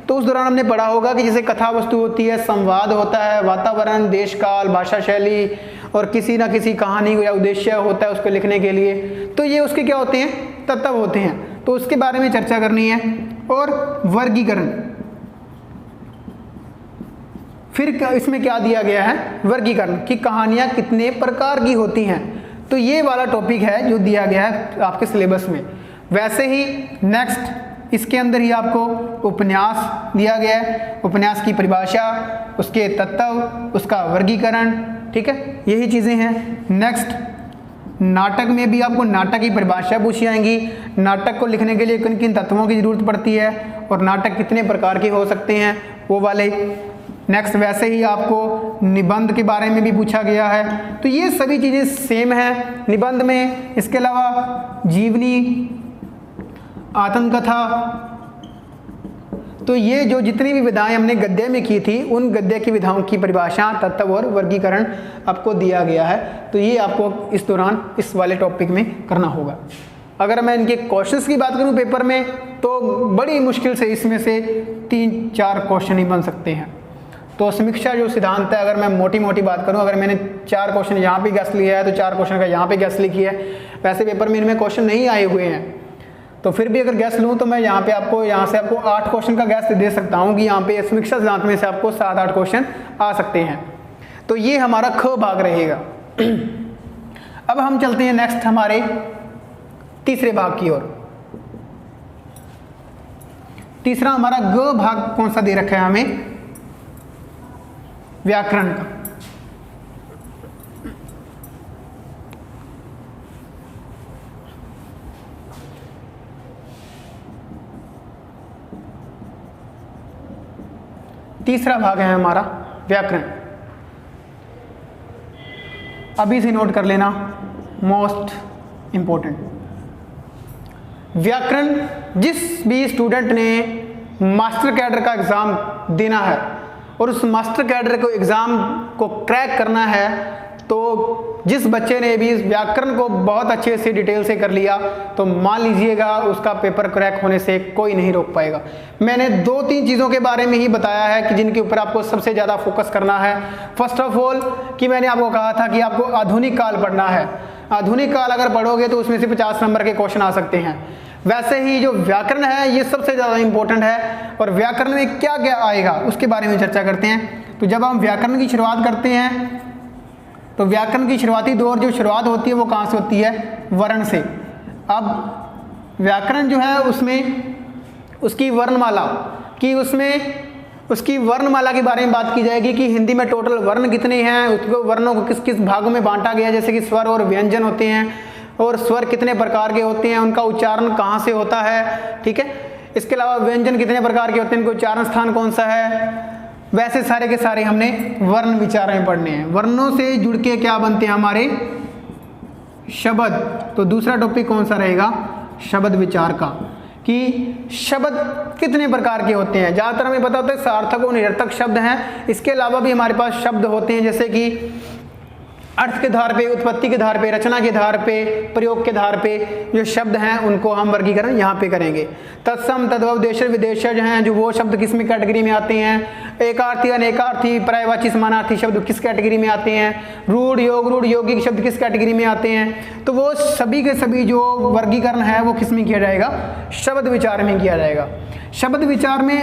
तो उस दौरान हमने पढ़ा होगा कि जैसे कथा वस्तु होती है, संवाद होता है, वातावरण, देश काल, भाषा शैली, और किसी ना किसी कहानी या उद्देश्य होता है उसको लिखने के लिए। तो ये उसके क्या होते हैं? तत्व होते हैं। तो उसके बारे में चर्चा करनी है। और वर्गीकरण, फिर इसमें क्या दिया गया है? वर्गीकरण कि कहानियाँ कितने प्रकार की होती हैं। तो ये वाला टॉपिक है जो दिया गया है आपके सिलेबस में। वैसे ही नेक्स्ट इसके अंदर ही आपको उपन्यास दिया गया है, उपन्यास की परिभाषा, उसके तत्व, उसका वर्गीकरण, ठीक है, यही चीज़ें हैं। नेक्स्ट नाटक में भी आपको नाटक की परिभाषा पूछी जाएंगी, नाटक को लिखने के लिए किन किन तत्वों की ज़रूरत पड़ती है और नाटक कितने प्रकार के हो सकते हैं, वो वाले। नेक्स्ट वैसे ही आपको निबंध के बारे में भी पूछा गया है। तो ये सभी चीज़ें सेम हैं निबंध में। इसके अलावा जीवनी, आत्मकथा, तो ये जो जितनी भी विधाएं हमने गद्य में की थी उन गद्य की विधाओं की परिभाषा, तत्व और वर्गीकरण आपको दिया गया है। तो ये आपको इस दौरान इस वाले टॉपिक में करना होगा। अगर मैं इनके क्वेश्चंस की बात करूं पेपर में तो बड़ी मुश्किल से इसमें से 3-4 क्वेश्चन ही बन सकते हैं। तो समीक्षा जो सिद्धांत है, अगर मैं मोटी मोटी बात करूं, अगर मैंने 4 क्वेश्चन यहाँ पे गैस लिया है तो 4 क्वेश्चन का यहाँ पे गैस लिखी है। वैसे पेपर में इनमें क्वेश्चन नहीं आए हुए हैं, तो फिर भी अगर गैस लूँ तो मैं यहाँ से आपको 8 क्वेश्चन का गैस दे सकता हूँ कि यहाँ पे समीक्षा सिद्धांत में से आपको 7-8 क्वेश्चन आ सकते हैं। तो ये हमारा ख भाग रहेगा। अब हम चलते हैं नेक्स्ट हमारे तीसरे भाग की ओर। तीसरा हमारा ग भाग कौन सा दे रखा है हमें? व्याकरण का। तीसरा भाग है हमारा व्याकरण। अभी से नोट कर लेना, मोस्ट इंपॉर्टेंट। व्याकरण जिस भी स्टूडेंट ने मास्टर कैडर का एग्जाम देना है और उस मास्टर कैडर को एग्जाम को क्रैक करना है, तो जिस बच्चे ने भी इस व्याकरण को बहुत अच्छे से डिटेल से कर लिया तो मान लीजिएगा उसका पेपर क्रैक होने से कोई नहीं रोक पाएगा। मैंने 2-3 चीज़ों के बारे में ही बताया है कि जिनके ऊपर आपको सबसे ज़्यादा फोकस करना है। फर्स्ट ऑफ ऑल कि मैंने आपको कहा था कि आपको आधुनिक काल पढ़ना है। आधुनिक काल अगर पढ़ोगे तो उसमें से 50 नंबर के क्वेश्चन आ सकते हैं। वैसे ही जो व्याकरण है ये सबसे ज़्यादा इंपॉर्टेंट है, और व्याकरण में क्या क्या आएगा उसके बारे में चर्चा करते हैं। तो जब हम व्याकरण की शुरुआत करते हैं तो व्याकरण की शुरुआती दौर जो शुरुआत होती है वो कहाँ से होती है? वर्ण से। अब व्याकरण जो है उसमें उसकी वर्णमाला उसकी वर्णमाला के बारे में बात की जाएगी कि हिंदी में टोटल वर्ण कितने हैं, उसको वर्णों को किस किस भागों में बांटा गया है, जैसे कि स्वर और व्यंजन होते हैं, और स्वर कितने प्रकार के होते हैं, उनका उच्चारण कहाँ से होता है, ठीक है। इसके अलावा व्यंजन कितने प्रकार के होते हैं, इनका उच्चारण स्थान कौन सा है। वैसे सारे के सारे हमने वर्ण विचार में पढ़ने हैं। वर्णों से जुड़ के क्या बनते हैं हमारे? शब्द। तो दूसरा टॉपिक कौन सा रहेगा? शब्द विचार का, कि शब्द कितने प्रकार के होते हैं। ज़्यादातर हमें पता होता है सार्थक और निरर्थक शब्द हैं। इसके अलावा भी हमारे पास शब्द होते हैं, जैसे कि अर्थ के आधार पे, उत्पत्ति के आधार पे, रचना के आधार पे, प्रयोग के आधार पे जो शब्द हैं उनको हम वर्गीकरण यहाँ पे करेंगे। तत्सम, तद्भव, देशज, विदेशज हैं जो वो शब्द किस में कैटेगरी में आते हैं। एकार्थी, अनेकार्थी, पर्यायवाची, समानार्थी शब्द किस कैटेगरी में आते हैं। रूढ़, योग, रूढ़ यौगिक शब्द किस कैटेगरी में आते हैं। तो वो सभी के सभी जो वर्गीकरण है वो किस में किया जाएगा? शब्द विचार में किया जाएगा। शब्द विचार में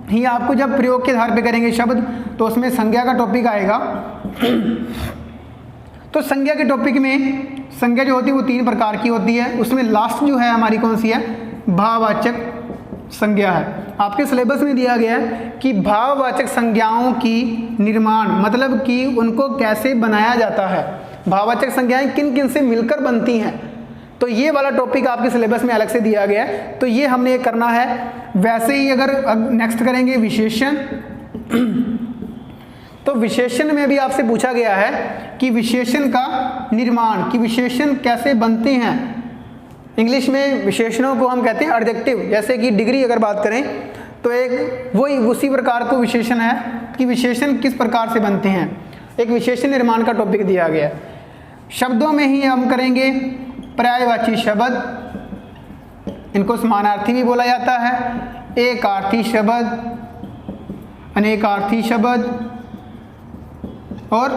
ही आपको जब प्रयोग के आधार पे करेंगे शब्द, तो उसमें संज्ञा का टॉपिक आएगा। तो संज्ञा के टॉपिक में संज्ञा जो होती है वो 3 प्रकार की होती है। उसमें लास्ट जो है हमारी कौन सी है? भाववाचक संज्ञा है। आपके सिलेबस में दिया गया है कि भाववाचक संज्ञाओं की निर्माण, मतलब कि उनको कैसे बनाया जाता है, भाववाचक संज्ञाएं किन किन से मिलकर बनती हैं। तो ये वाला टॉपिक आपके सिलेबस में अलग से दिया गया है, तो ये हमने करना है। वैसे ही अगर नेक्स्ट करेंगे विशेषण, तो विशेषण में भी आपसे पूछा गया है कि विशेषण का निर्माण, कि विशेषण कैसे बनते हैं। इंग्लिश में विशेषणों को हम कहते हैं एडजेक्टिव। जैसे कि डिग्री अगर बात करें तो एक वही उसी प्रकार को विशेषण है कि विशेषण किस प्रकार से बनते हैं। एक विशेषण निर्माण का टॉपिक दिया गया है। शब्दों में ही हम करेंगे पर्यायवाची शब्द, इनको समानार्थी भी बोला जाता है। एकार्थी शब्द, अनेकार्थी शब्द और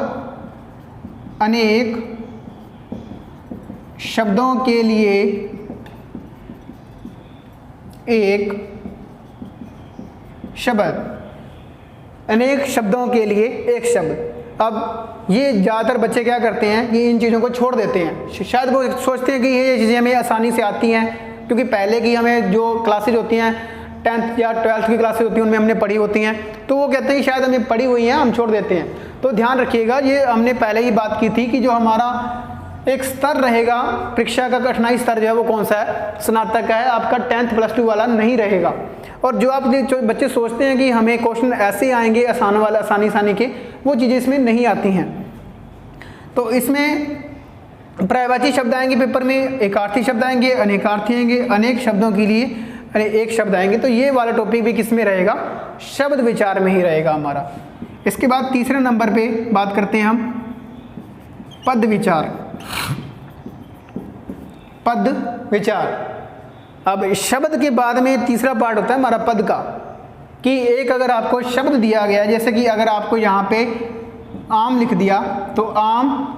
अनेक शब्दों के लिए एक शब्द, अनेक शब्दों के लिए एक शब्द। अब ये ज़्यादातर बच्चे क्या करते हैं कि इन चीज़ों को छोड़ देते हैं। शायद वो सोचते हैं कि ये चीज़ें हमें आसानी से आती हैं, क्योंकि पहले की हमें जो क्लासेज होती हैं 10th या 12th की क्लासेज होती हैं उनमें हमने पढ़ी होती हैं, तो वो कहते हैं कि शायद हमें पढ़ी हुई हैं, हम छोड़ देते हैं। तो ध्यान रखिएगा, ये हमने पहले ही बात की थी कि जो हमारा एक स्तर रहेगा परीक्षा का कठिनाई स्तर जो है वो कौन सा है? स्नातक का है, आपका 10th +2 वाला नहीं रहेगा। और जो आप बच्चे सोचते हैं कि हमें क्वेश्चन ऐसे आएंगे आसान वाला, आसानी के, वो चीज़ें इसमें नहीं आती हैं। तो इसमें पर्यायवाची शब्द आएंगे पेपर में, एकार्थी शब्द आएंगे, अनेकार्थी आएंगे, अनेक शब्दों के लिए एक शब्द आएंगे। तो ये वाला टॉपिक भी किस में रहेगा? शब्द विचार में ही रहेगा हमारा। इसके बाद तीसरे नंबर पे बात करते हैं हम पद विचार। पद विचार। अब शब्द के बाद में तीसरा पार्ट होता है हमारा पद का, कि एक अगर आपको शब्द दिया गया है, जैसे कि अगर आपको यहाँ पे आम लिख दिया तो आम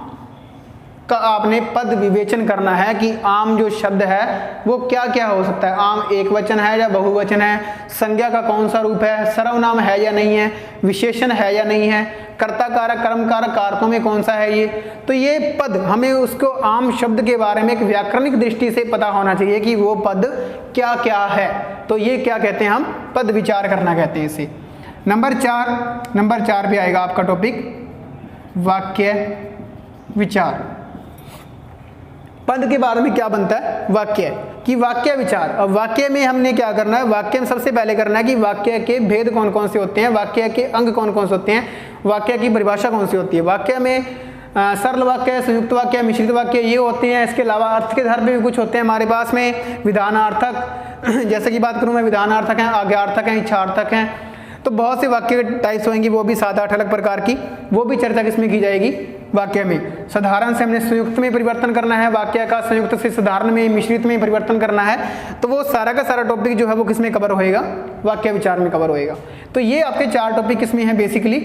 का आपने पद विवेचन करना है कि आम जो शब्द है वो क्या क्या हो सकता है। आम एक वचन है या बहुवचन है, संज्ञा का कौन सा रूप है, सर्वनाम है या नहीं है, विशेषण है या नहीं है, कर्ता कारक कर्म कारक कारकों में कौन सा है ये। तो ये पद हमें उसको आम शब्द के बारे में एक व्याकरणिक दृष्टि से पता होना चाहिए कि वो पद क्या क्या है। तो ये क्या कहते हैं, हम पद विचार करना कहते हैं इसे। नंबर 4 पे आएगा आपका टॉपिक वाक्य विचार। पद के बारे में क्या बनता है, वाक्य कि वाक्य विचार। अब वाक्य में हमने क्या करना है, वाक्य में सबसे पहले करना है कि वाक्य के भेद कौन कौन से होते हैं, वाक्य के अंग कौन कौन से होते हैं, वाक्य की परिभाषा कौन सी होती है। वाक्य में सरल वाक्य, संयुक्त वाक्य, मिश्रित वाक्य ये होते हैं। इसके अलावा अर्थ के आधार पे भी कुछ होते हैं हमारे पास में, विधानार्थक जैसे कि बात करूँ मैं, विधानार्थक हैं, आज्ञार्थक हैं, इच्छार्थक हैं। तो बहुत से वाक्य टाइप्स होंगी, वो भी 7-8 अलग प्रकार की, वो भी चर्चा किसमें की जाएगी, वाक्य में। साधारण से हमने संयुक्त में परिवर्तन करना है वाक्य का, संयुक्त से साधारण में, मिश्रित में परिवर्तन करना है। तो वो सारा का सारा टॉपिक जो है वो किसमें कवर होएगा, वाक्य विचार में कवर होएगा। तो ये आपके 4 टॉपिक किसमें हैं, बेसिकली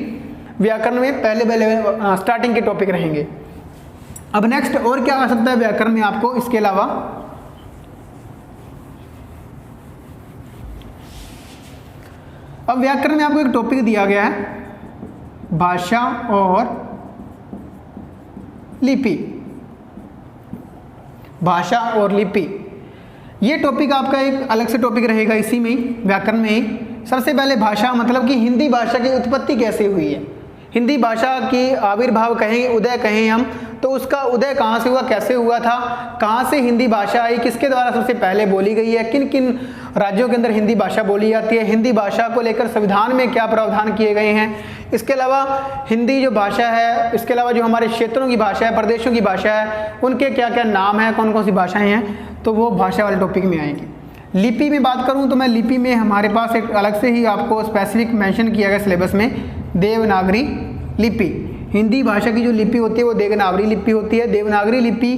व्याकरण में पहले स्टार्टिंग के टॉपिक रहेंगे। अब नेक्स्ट और क्या आ सकता है व्याकरण में आपको इसके अलावा, अब व्याकरण में आपको एक टॉपिक दिया गया है भाषा और लिपि। भाषा और लिपि ये टॉपिक आपका एक अलग से टॉपिक रहेगा इसी में ही, व्याकरण में ही। सबसे पहले भाषा मतलब कि हिंदी भाषा की उत्पत्ति कैसे हुई है, हिंदी भाषा की आविर्भाव कहें, उदय कहें हम, तो उसका उदय कहाँ से हुआ, कैसे हुआ था, कहाँ से हिंदी भाषा आई, किसके द्वारा सबसे पहले बोली गई है, किन किन राज्यों के अंदर हिंदी भाषा बोली जाती है, हिंदी भाषा को लेकर संविधान में क्या प्रावधान किए गए हैं। इसके अलावा हिंदी जो भाषा है, इसके अलावा जो हमारे क्षेत्रों की भाषा है, प्रदेशों की भाषा है, उनके क्या क्या नाम हैं, कौन कौन सी भाषाएँ हैं, तो वो भाषा वाले टॉपिक में आएंगी। लिपि में बात करूँ तो मैं लिपि में हमारे पास एक अलग से ही आपको स्पेसिफिक मेंशन किया गया सिलेबस में, देवनागरी लिपि। हिंदी भाषा की जो लिपि होती है वो देवनागरी लिपि होती है। देवनागरी लिपि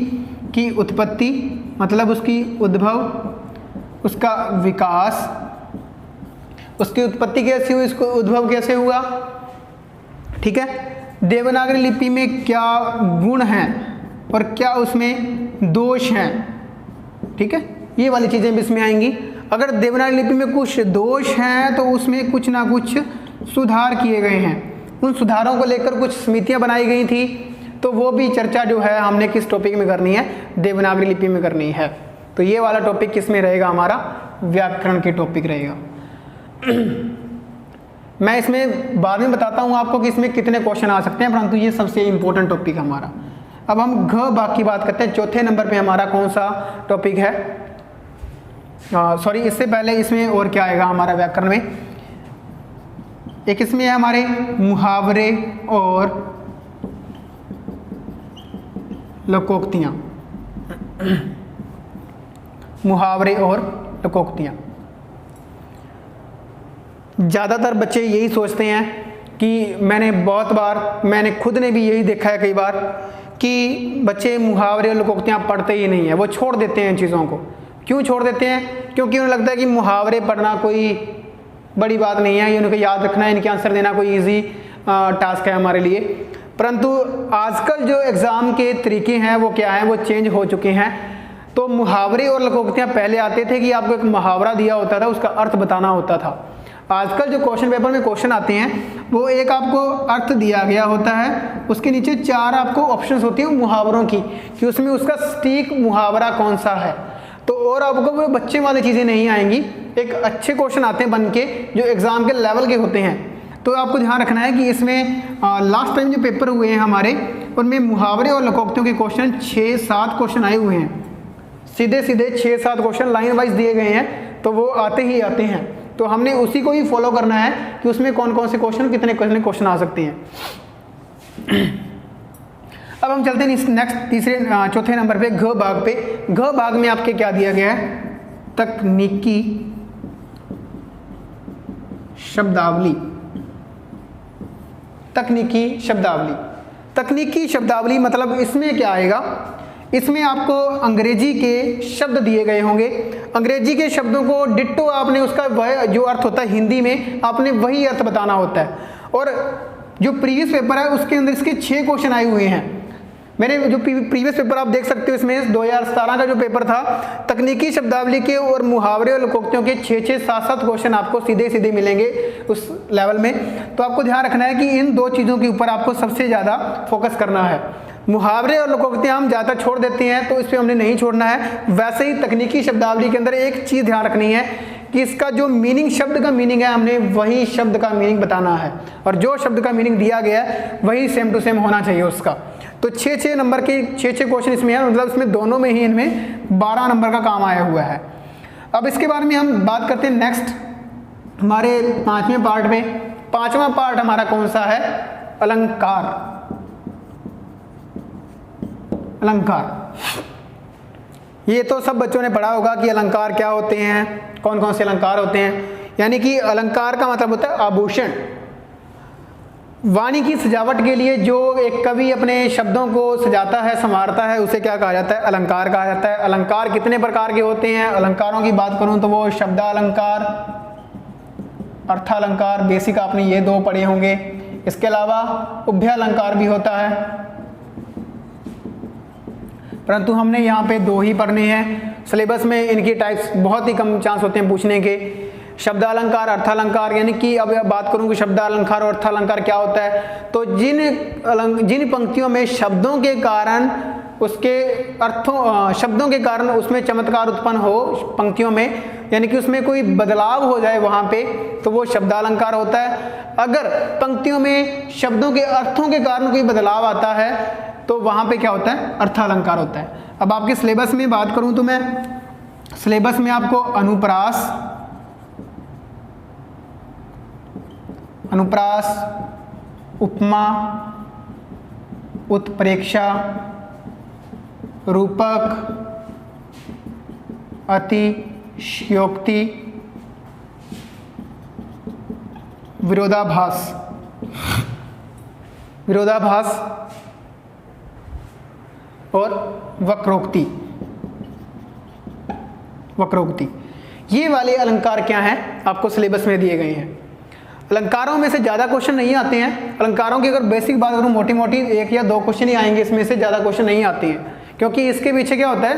की उत्पत्ति मतलब उसकी उद्भव, उसका विकास, उसकी उत्पत्ति कैसे हुई, उसको उद्भव कैसे हुआ, ठीक है। देवनागरी लिपि में क्या गुण हैं और क्या उसमें दोष हैं, ठीक है, ये वाली चीज़ें भी इसमें आएंगी। अगर देवनागरी लिपि में कुछ दोष हैं तो उसमें कुछ ना कुछ सुधार किए गए हैं, उन सुधारों को लेकर कुछ समितियां बनाई गई थी, तो वो भी चर्चा जो है हमने किस टॉपिक में करनी है, देवनागरी लिपि में करनी है। तो ये वाला टॉपिक किस में रहेगा, हमारा व्याकरण के टॉपिक रहेगा। मैं इसमें बाद में बताता हूँ आपको कि इसमें कितने क्वेश्चन आ सकते हैं, परंतु ये सबसे इंपॉर्टेंट टॉपिक हमारा। अब हम घ भाग की बात करते हैं। चौथे नंबर पे हमारा कौन सा टॉपिक है, सॉरी इससे पहले इसमें और क्या आएगा हमारा व्याकरण में, एक इसमें है हमारे मुहावरे और लोकोक्तियाँ। मुहावरे और लोकोक्तियाँ, ज़्यादातर बच्चे यही सोचते हैं कि मैंने खुद ने भी यही देखा है कई बार कि बच्चे मुहावरे और लोकोक्तियाँ पढ़ते ही नहीं है, वो छोड़ देते हैं इन चीज़ों को। क्यों छोड़ देते हैं, क्योंकि उन्हें लगता है कि मुहावरे पढ़ना कोई बड़ी बात नहीं है, ये उनको याद रखना है, इनके आंसर देना कोई इजी टास्क है हमारे लिए। परंतु आजकल जो एग्ज़ाम के तरीके हैं वो क्या हैं, वो चेंज हो चुके हैं। तो मुहावरे और लोकोक्तियाँ पहले आते थे कि आपको एक मुहावरा दिया होता था, उसका अर्थ बताना होता था। आजकल जो क्वेश्चन पेपर में क्वेश्चन आते हैं वो एक आपको अर्थ दिया गया होता है, उसके नीचे 4 आपको ऑप्शंस होती हैं मुहावरों की, कि उसमें उसका सटीक मुहावरा कौन सा है। तो और आपको वो बच्चे वाली चीज़ें नहीं आएंगी, एक अच्छे क्वेश्चन आते हैं बन के जो एग्ज़ाम के लेवल के होते हैं। तो आपको ध्यान रखना है कि इसमें लास्ट टाइम जो पेपर हुए हैं हमारे, उनमें मुहावरे और लोकोक्तियों के क्वेश्चन 6-7 क्वेश्चन आए हुए हैं, सीधे 6-7 क्वेश्चन लाइन वाइज दिए गए हैं, तो वो आते ही आते हैं। तो हमने उसी को ही फॉलो करना है कि उसमें कौन कौन से क्वेश्चन, कितने क्वेश्चन आ सकते हैं। अब हम चलते हैं नेक्स्ट चौथे नंबर पे, घ भाग पे। घ भाग में आपके क्या दिया गया है, तकनीकी शब्दावली। तकनीकी शब्दावली, तकनीकी शब्दावली मतलब इसमें क्या आएगा, इसमें आपको अंग्रेजी के शब्द दिए गए होंगे, अंग्रेजी के शब्दों को डिट्टो आपने उसका वह जो अर्थ होता है हिंदी में आपने वही अर्थ बताना होता है। और जो प्रीवियस पेपर है उसके अंदर इसके 6 क्वेश्चन आए हुए हैं। मैंने जो प्रीवियस पेपर आप देख सकते हो इसमें 2017 का जो पेपर था, तकनीकी शब्दावली के और मुहावरे और लोकोक्तियों के 6-6, 7-7 क्वेश्चन आपको सीधे सीधे मिलेंगे उस लेवल में। तो आपको ध्यान रखना है कि इन 2 चीज़ों के ऊपर आपको सबसे ज़्यादा फोकस करना है। मुहावरे और लोकोक्तियाँ हम ज़्यादा छोड़ देते हैं तो इस पर हमने नहीं छोड़ना है। वैसे ही तकनीकी शब्दावली के अंदर एक चीज़ ध्यान रखनी है कि इसका जो मीनिंग, शब्द का मीनिंग है, हमने वही शब्द का मीनिंग बताना है और जो शब्द का मीनिंग दिया गया है वही सेम टू सेम होना चाहिए उसका। तो 6-6 नंबर के 6-6 क्वेश्चन इसमें है, मतलब इसमें दोनों में ही इनमें 12 नंबर का काम आया हुआ है। अब इसके बारे में हम बात करते हैं नेक्स्ट हमारे 5वें पार्ट में। 5वां पार्ट हमारा कौन सा है? अलंकार। अलंकार, ये तो सब बच्चों ने पढ़ा होगा कि अलंकार क्या होते हैं, कौन कौन से अलंकार होते हैं। यानी कि अलंकार का मतलब होता है आभूषण। वाणी की सजावट के लिए जो एक कवि अपने शब्दों को सजाता है, संवारता है, उसे क्या कहा जाता है? अलंकार कहा जाता है। अलंकार कितने प्रकार के होते हैं? अलंकारों की बात करूं तो वो शब्दालंकार, अर्थालंकार, बेसिक आपने ये 2 पढ़े होंगे। इसके अलावा उभयालंकार भी होता है, परंतु हमने यहाँ पे 2 ही पढ़ने हैं। सिलेबस में इनकी टाइप्स बहुत ही कम चांस होते हैं पूछने के। शब्दालंकार, अर्थालंकार, यानी कि अब बात करूँ कि शब्दालंकार और अर्थालंकार क्या होता है, तो जिन पंक्तियों में शब्दों के कारण उसके अर्थों, शब्दों के कारण उसमें चमत्कार उत्पन्न हो पंक्तियों में, यानी कि उसमें कोई बदलाव हो जाए वहाँ पे, तो वो शब्दालंकार होता है। अगर पंक्तियों में शब्दों के अर्थों के कारण कोई बदलाव आता है तो वहाँ पे क्या होता है? अर्थालंकार होता है। अब आपके सिलेबस में बात करूँ तो मैं सिलेबस में आपको अनुप्रास, उपमा, उत्प्रेक्षा, रूपक, अतिशयोक्ति, विरोधाभास और वक्रोक्ति, ये वाले अलंकार क्या हैं? आपको सिलेबस में दिए गए हैं। अलंकारों में से ज़्यादा क्वेश्चन नहीं आते हैं। अलंकारों की अगर बेसिक बात करूँ, मोटी मोटी 1 या 2 क्वेश्चन ही आएंगे, इसमें से ज़्यादा क्वेश्चन नहीं आते हैं। क्योंकि इसके पीछे क्या होता है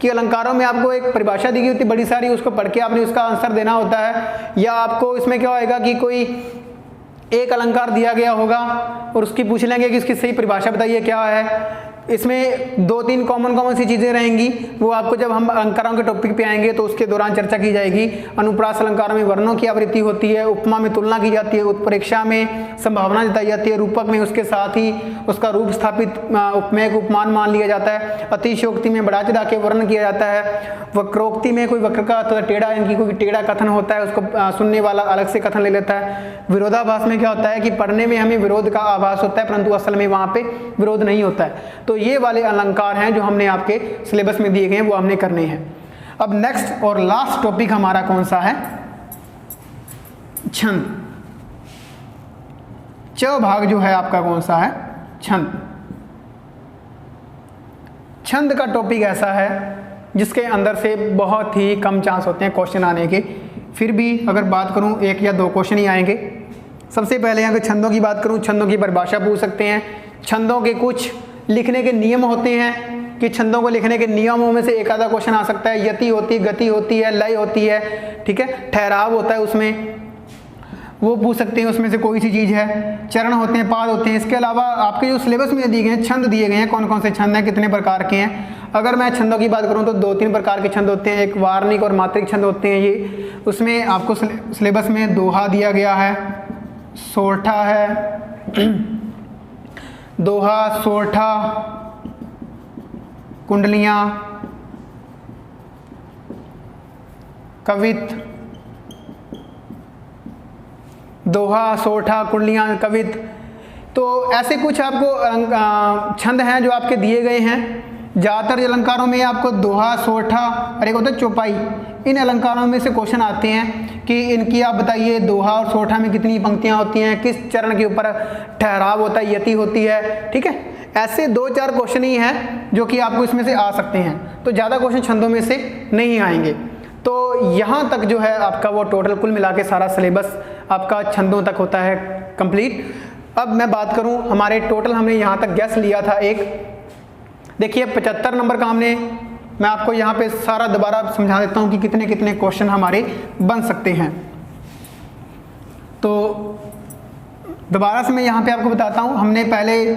कि अलंकारों में आपको एक परिभाषा दी गई होती है बड़ी सारी, उसको पढ़ के आपने उसका आंसर देना होता है। या आपको इसमें क्या होएगा कि कोई एक अलंकार दिया गया होगा और उसकी पूछ लेंगे कि इसकी सही परिभाषा बताइए क्या है। इसमें 2-3 कॉमन सी चीज़ें रहेंगी, वो आपको जब हम अलंकारों के टॉपिक पे आएंगे तो उसके दौरान चर्चा की जाएगी। अनुप्रास अलंकार में वर्णों की आवृत्ति होती है, उपमा में तुलना की जाती है, उत्प्रेक्षा में संभावना जताई जाती है, रूपक में उसके साथ ही उसका रूप स्थापित उपमेय को उपमान मान लिया जाता है, अतिशयोक्ति में बढ़ा चढ़ा के वर्णन किया जाता है, वक्रोक्ति में कोई वक्र का तो टेढ़ा, इनकी कोई टेढ़ा कथन होता है, उसको सुनने वाला अलग से कथन ले लेता है। विरोधाभास में क्या होता है कि पढ़ने में हमें विरोध का आभास होता है परंतु असल में वहाँ पे विरोध नहीं होता है। तो ये वाले अलंकार हैं जो हमने आपके सिलेबस में दिए गए हैं, वो हमने करने हैं। अब नेक्स्ट और लास्ट टॉपिक हमारा कौन सा है? छंद। च भाग जो है आपका कौन सा है? छंद। छंद का टॉपिक ऐसा है जिसके अंदर से बहुत ही कम चांस होते हैं क्वेश्चन आने के। फिर भी अगर बात करूं 1 या 2 क्वेश्चन ही आएंगे। सबसे पहले यहाँ पे छंदों की बात करूं, छंदों की परिभाषा पूछ सकते हैं। छंदों के कुछ लिखने के नियम होते हैं कि छंदों को लिखने के नियमों में से एक आधा क्वेश्चन आ सकता है। यति होती है, गति होती है, लय होती है, ठीक है, ठहराव होता है उसमें, वो पूछ सकते हैं उसमें से कोई सी चीज़ है। चरण होते हैं, पाद होते हैं। इसके अलावा आपके जो सिलेबस में दिए गए हैं छंद दिए गए हैं, कौन कौन से छंद हैं, कितने प्रकार के हैं। अगर मैं छंदों की बात करूं तो 2-3 प्रकार के छंद होते हैं। एक वार्णिक और मात्रिक छंद होते हैं। ये उसमें आपको सिलेबस में दोहा दिया गया है, सोरठा है, दोहा, सोरठा, कुंडलियाँ, कवित, दोहा, सोरठा, कुंडलियाँ, कवित। तो ऐसे कुछ आपको छंद हैं जो आपके दिए गए हैं। ज़्यादातर अलंकारों में आपको दोहा, सोरठा और एक होता है चौपाई, इन अलंकारों में से क्वेश्चन आते हैं कि इनकी आप बताइए दोहा और सोरठा में कितनी पंक्तियाँ होती हैं, किस चरण के ऊपर ठहराव होता है, यति होती है, ठीक है। ऐसे 2-4 क्वेश्चन ही हैं जो कि आपको इसमें से आ सकते हैं, तो ज़्यादा क्वेश्चन छंदों में से नहीं आएंगे। तो यहाँ तक जो है आपका वो टोटल कुल मिला के सारा सिलेबस आपका छंदों तक होता है कंप्लीट। अब मैं बात करूँ हमारे टोटल हमने यहाँ तक गैस लिया था एक, देखिए 75 नंबर का हमने, मैं आपको यहाँ पे सारा दोबारा समझा देता हूँ कि कितने कितने क्वेश्चन हमारे बन सकते हैं। तो दोबारा से मैं यहाँ पे आपको बताता हूँ, हमने पहले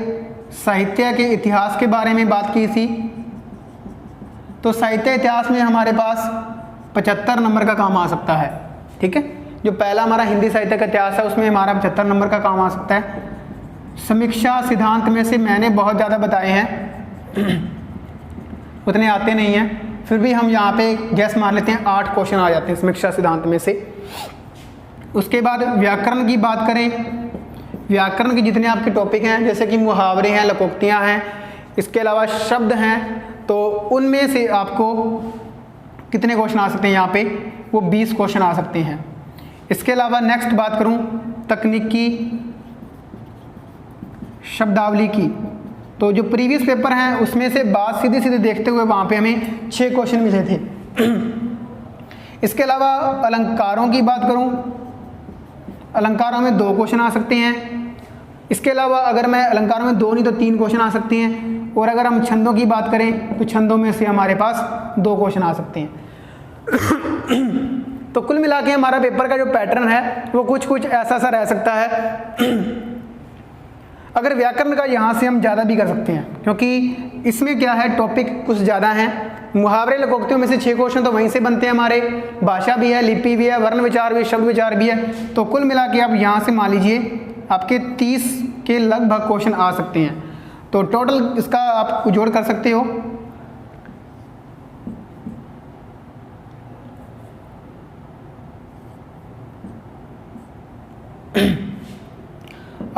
साहित्य के इतिहास के बारे में बात की थी। तो साहित्य इतिहास में हमारे पास 75 नंबर का काम आ सकता है, ठीक है। जो पहला हमारा हिंदी साहित्य का इतिहास है उसमें हमारा 75 नंबर का काम आ सकता है। समीक्षा सिद्धांत में से मैंने बहुत ज़्यादा बताए हैं, उतने आते नहीं हैं, फिर भी हम यहाँ पे गैस मार लेते हैं, 8 क्वेश्चन आ जाते हैं समीक्षा सिद्धांत में से। उसके बाद व्याकरण की बात करें, व्याकरण के जितने आपके टॉपिक हैं जैसे कि मुहावरे हैं, लोकोक्तियाँ हैं, इसके अलावा शब्द हैं, तो उनमें से आपको कितने क्वेश्चन आ सकते हैं यहाँ पे, वो 20 क्वेश्चन आ सकते हैं। इसके अलावा नेक्स्ट बात करूँ तकनीकी शब्दावली की, तो जो प्रीवियस पेपर हैं उसमें से बात सीधे सीधे देखते हुए वहाँ पे हमें 6 क्वेश्चन मिले थे। इसके अलावा अलंकारों की बात करूँ, अलंकारों में 2 क्वेश्चन आ सकते हैं। इसके अलावा अगर मैं अलंकारों में 2 नहीं तो 3 क्वेश्चन आ सकते हैं। और अगर हम छंदों की बात करें तो छंदों में से हमारे पास 2 क्वेश्चन आ सकते हैं। तो कुल मिला के हमारा पेपर का जो पैटर्न है वो कुछ कुछ ऐसा सा रह सकता है। अगर व्याकरण का यहाँ से हम ज़्यादा भी कर सकते हैं, क्योंकि इसमें क्या है टॉपिक कुछ ज़्यादा हैं। मुहावरे लोकोक्तियों में से 6 क्वेश्चन तो वहीं से बनते हैं हमारे, भाषा भी है, लिपि भी है, वर्ण विचार भी, शब्द विचार भी है। तो कुल मिला के आप यहाँ से मान लीजिए आपके 30 के लगभग क्वेश्चन आ सकते हैं। तो टोटल इसका आप जोड़ कर सकते हो।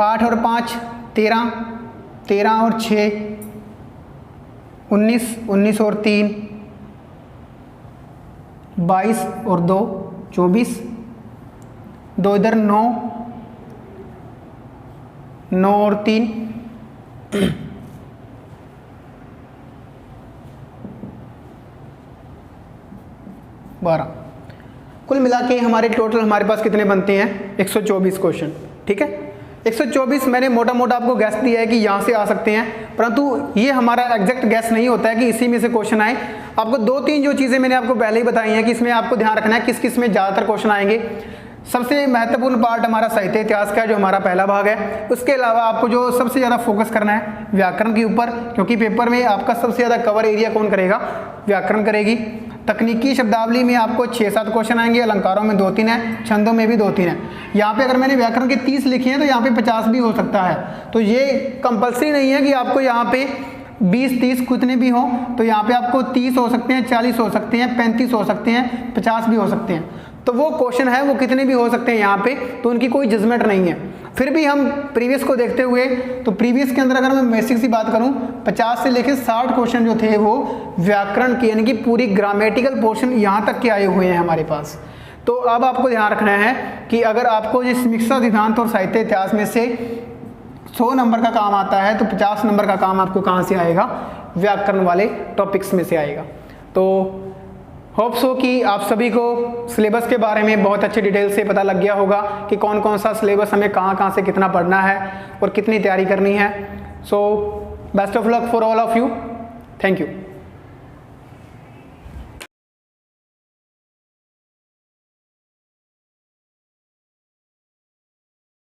आठ और 5 13, 13 और 6 19, 19 और 3 22 और 2 24, 2 इधर 9, 9 और 3 12। कुल मिला के हमारे टोटल हमारे पास कितने बनते हैं 124 क्वेश्चन, ठीक है। 124 मैंने मोटा मोटा आपको गैस दिया है कि यहाँ से आ सकते हैं, परंतु ये हमारा एग्जैक्ट गैस नहीं होता है कि इसी में से क्वेश्चन आए। आपको 2-3 जो चीज़ें मैंने आपको पहले ही बताई हैं कि इसमें आपको ध्यान रखना है किस किस में ज़्यादातर क्वेश्चन आएंगे। सबसे महत्वपूर्ण पार्ट हमारा साहित्य इतिहास का जो हमारा पहला भाग है। उसके अलावा आपको जो सबसे ज़्यादा फोकस करना है व्याकरण के ऊपर, क्योंकि पेपर में आपका सबसे ज़्यादा कवर एरिया कौन करेगा, व्याकरण करेगी। तकनीकी शब्दावली में आपको 6-7 क्वेश्चन आएंगे, अलंकारों में 2-3 हैं, छंदों में भी 2-3 हैं। यहाँ पे अगर मैंने व्याकरण के 30 लिखे हैं तो यहाँ पे 50 भी हो सकता है। तो ये कंपल्सरी नहीं है कि आपको यहाँ पे 20-30 कितने भी हों, तो यहाँ पे आपको 30 हो सकते हैं, 40 हो सकते हैं, 35 हो सकते हैं, 50 भी हो सकते हैं। तो वो क्वेश्चन है वो कितने भी हो सकते हैं यहाँ पे, तो उनकी कोई जजमेंट नहीं है। फिर भी हम प्रीवियस को देखते हुए, तो प्रीवियस के अंदर अगर मैं बेसिक सी बात करूँ 50 से लेकर 60 क्वेश्चन जो थे वो व्याकरण के, यानी कि पूरी ग्रामेटिकल पोर्शन यहाँ तक के आए हुए हैं हमारे पास। तो अब आपको ध्यान रखना है कि अगर आपको ये समीक्षा सिद्धांत और साहित्य इतिहास में से 100 नंबर का काम आता है तो 50 नंबर का काम आपको कहाँ से आएगा, व्याकरण वाले टॉपिक्स में से आएगा। तो होप्स हो कि आप सभी को सिलेबस के बारे में बहुत अच्छे डिटेल से पता लग गया होगा कि कौन कौन सा सिलेबस हमें कहाँ कहाँ से कितना पढ़ना है और कितनी तैयारी करनी है। So best of luck for all of you. Thank you.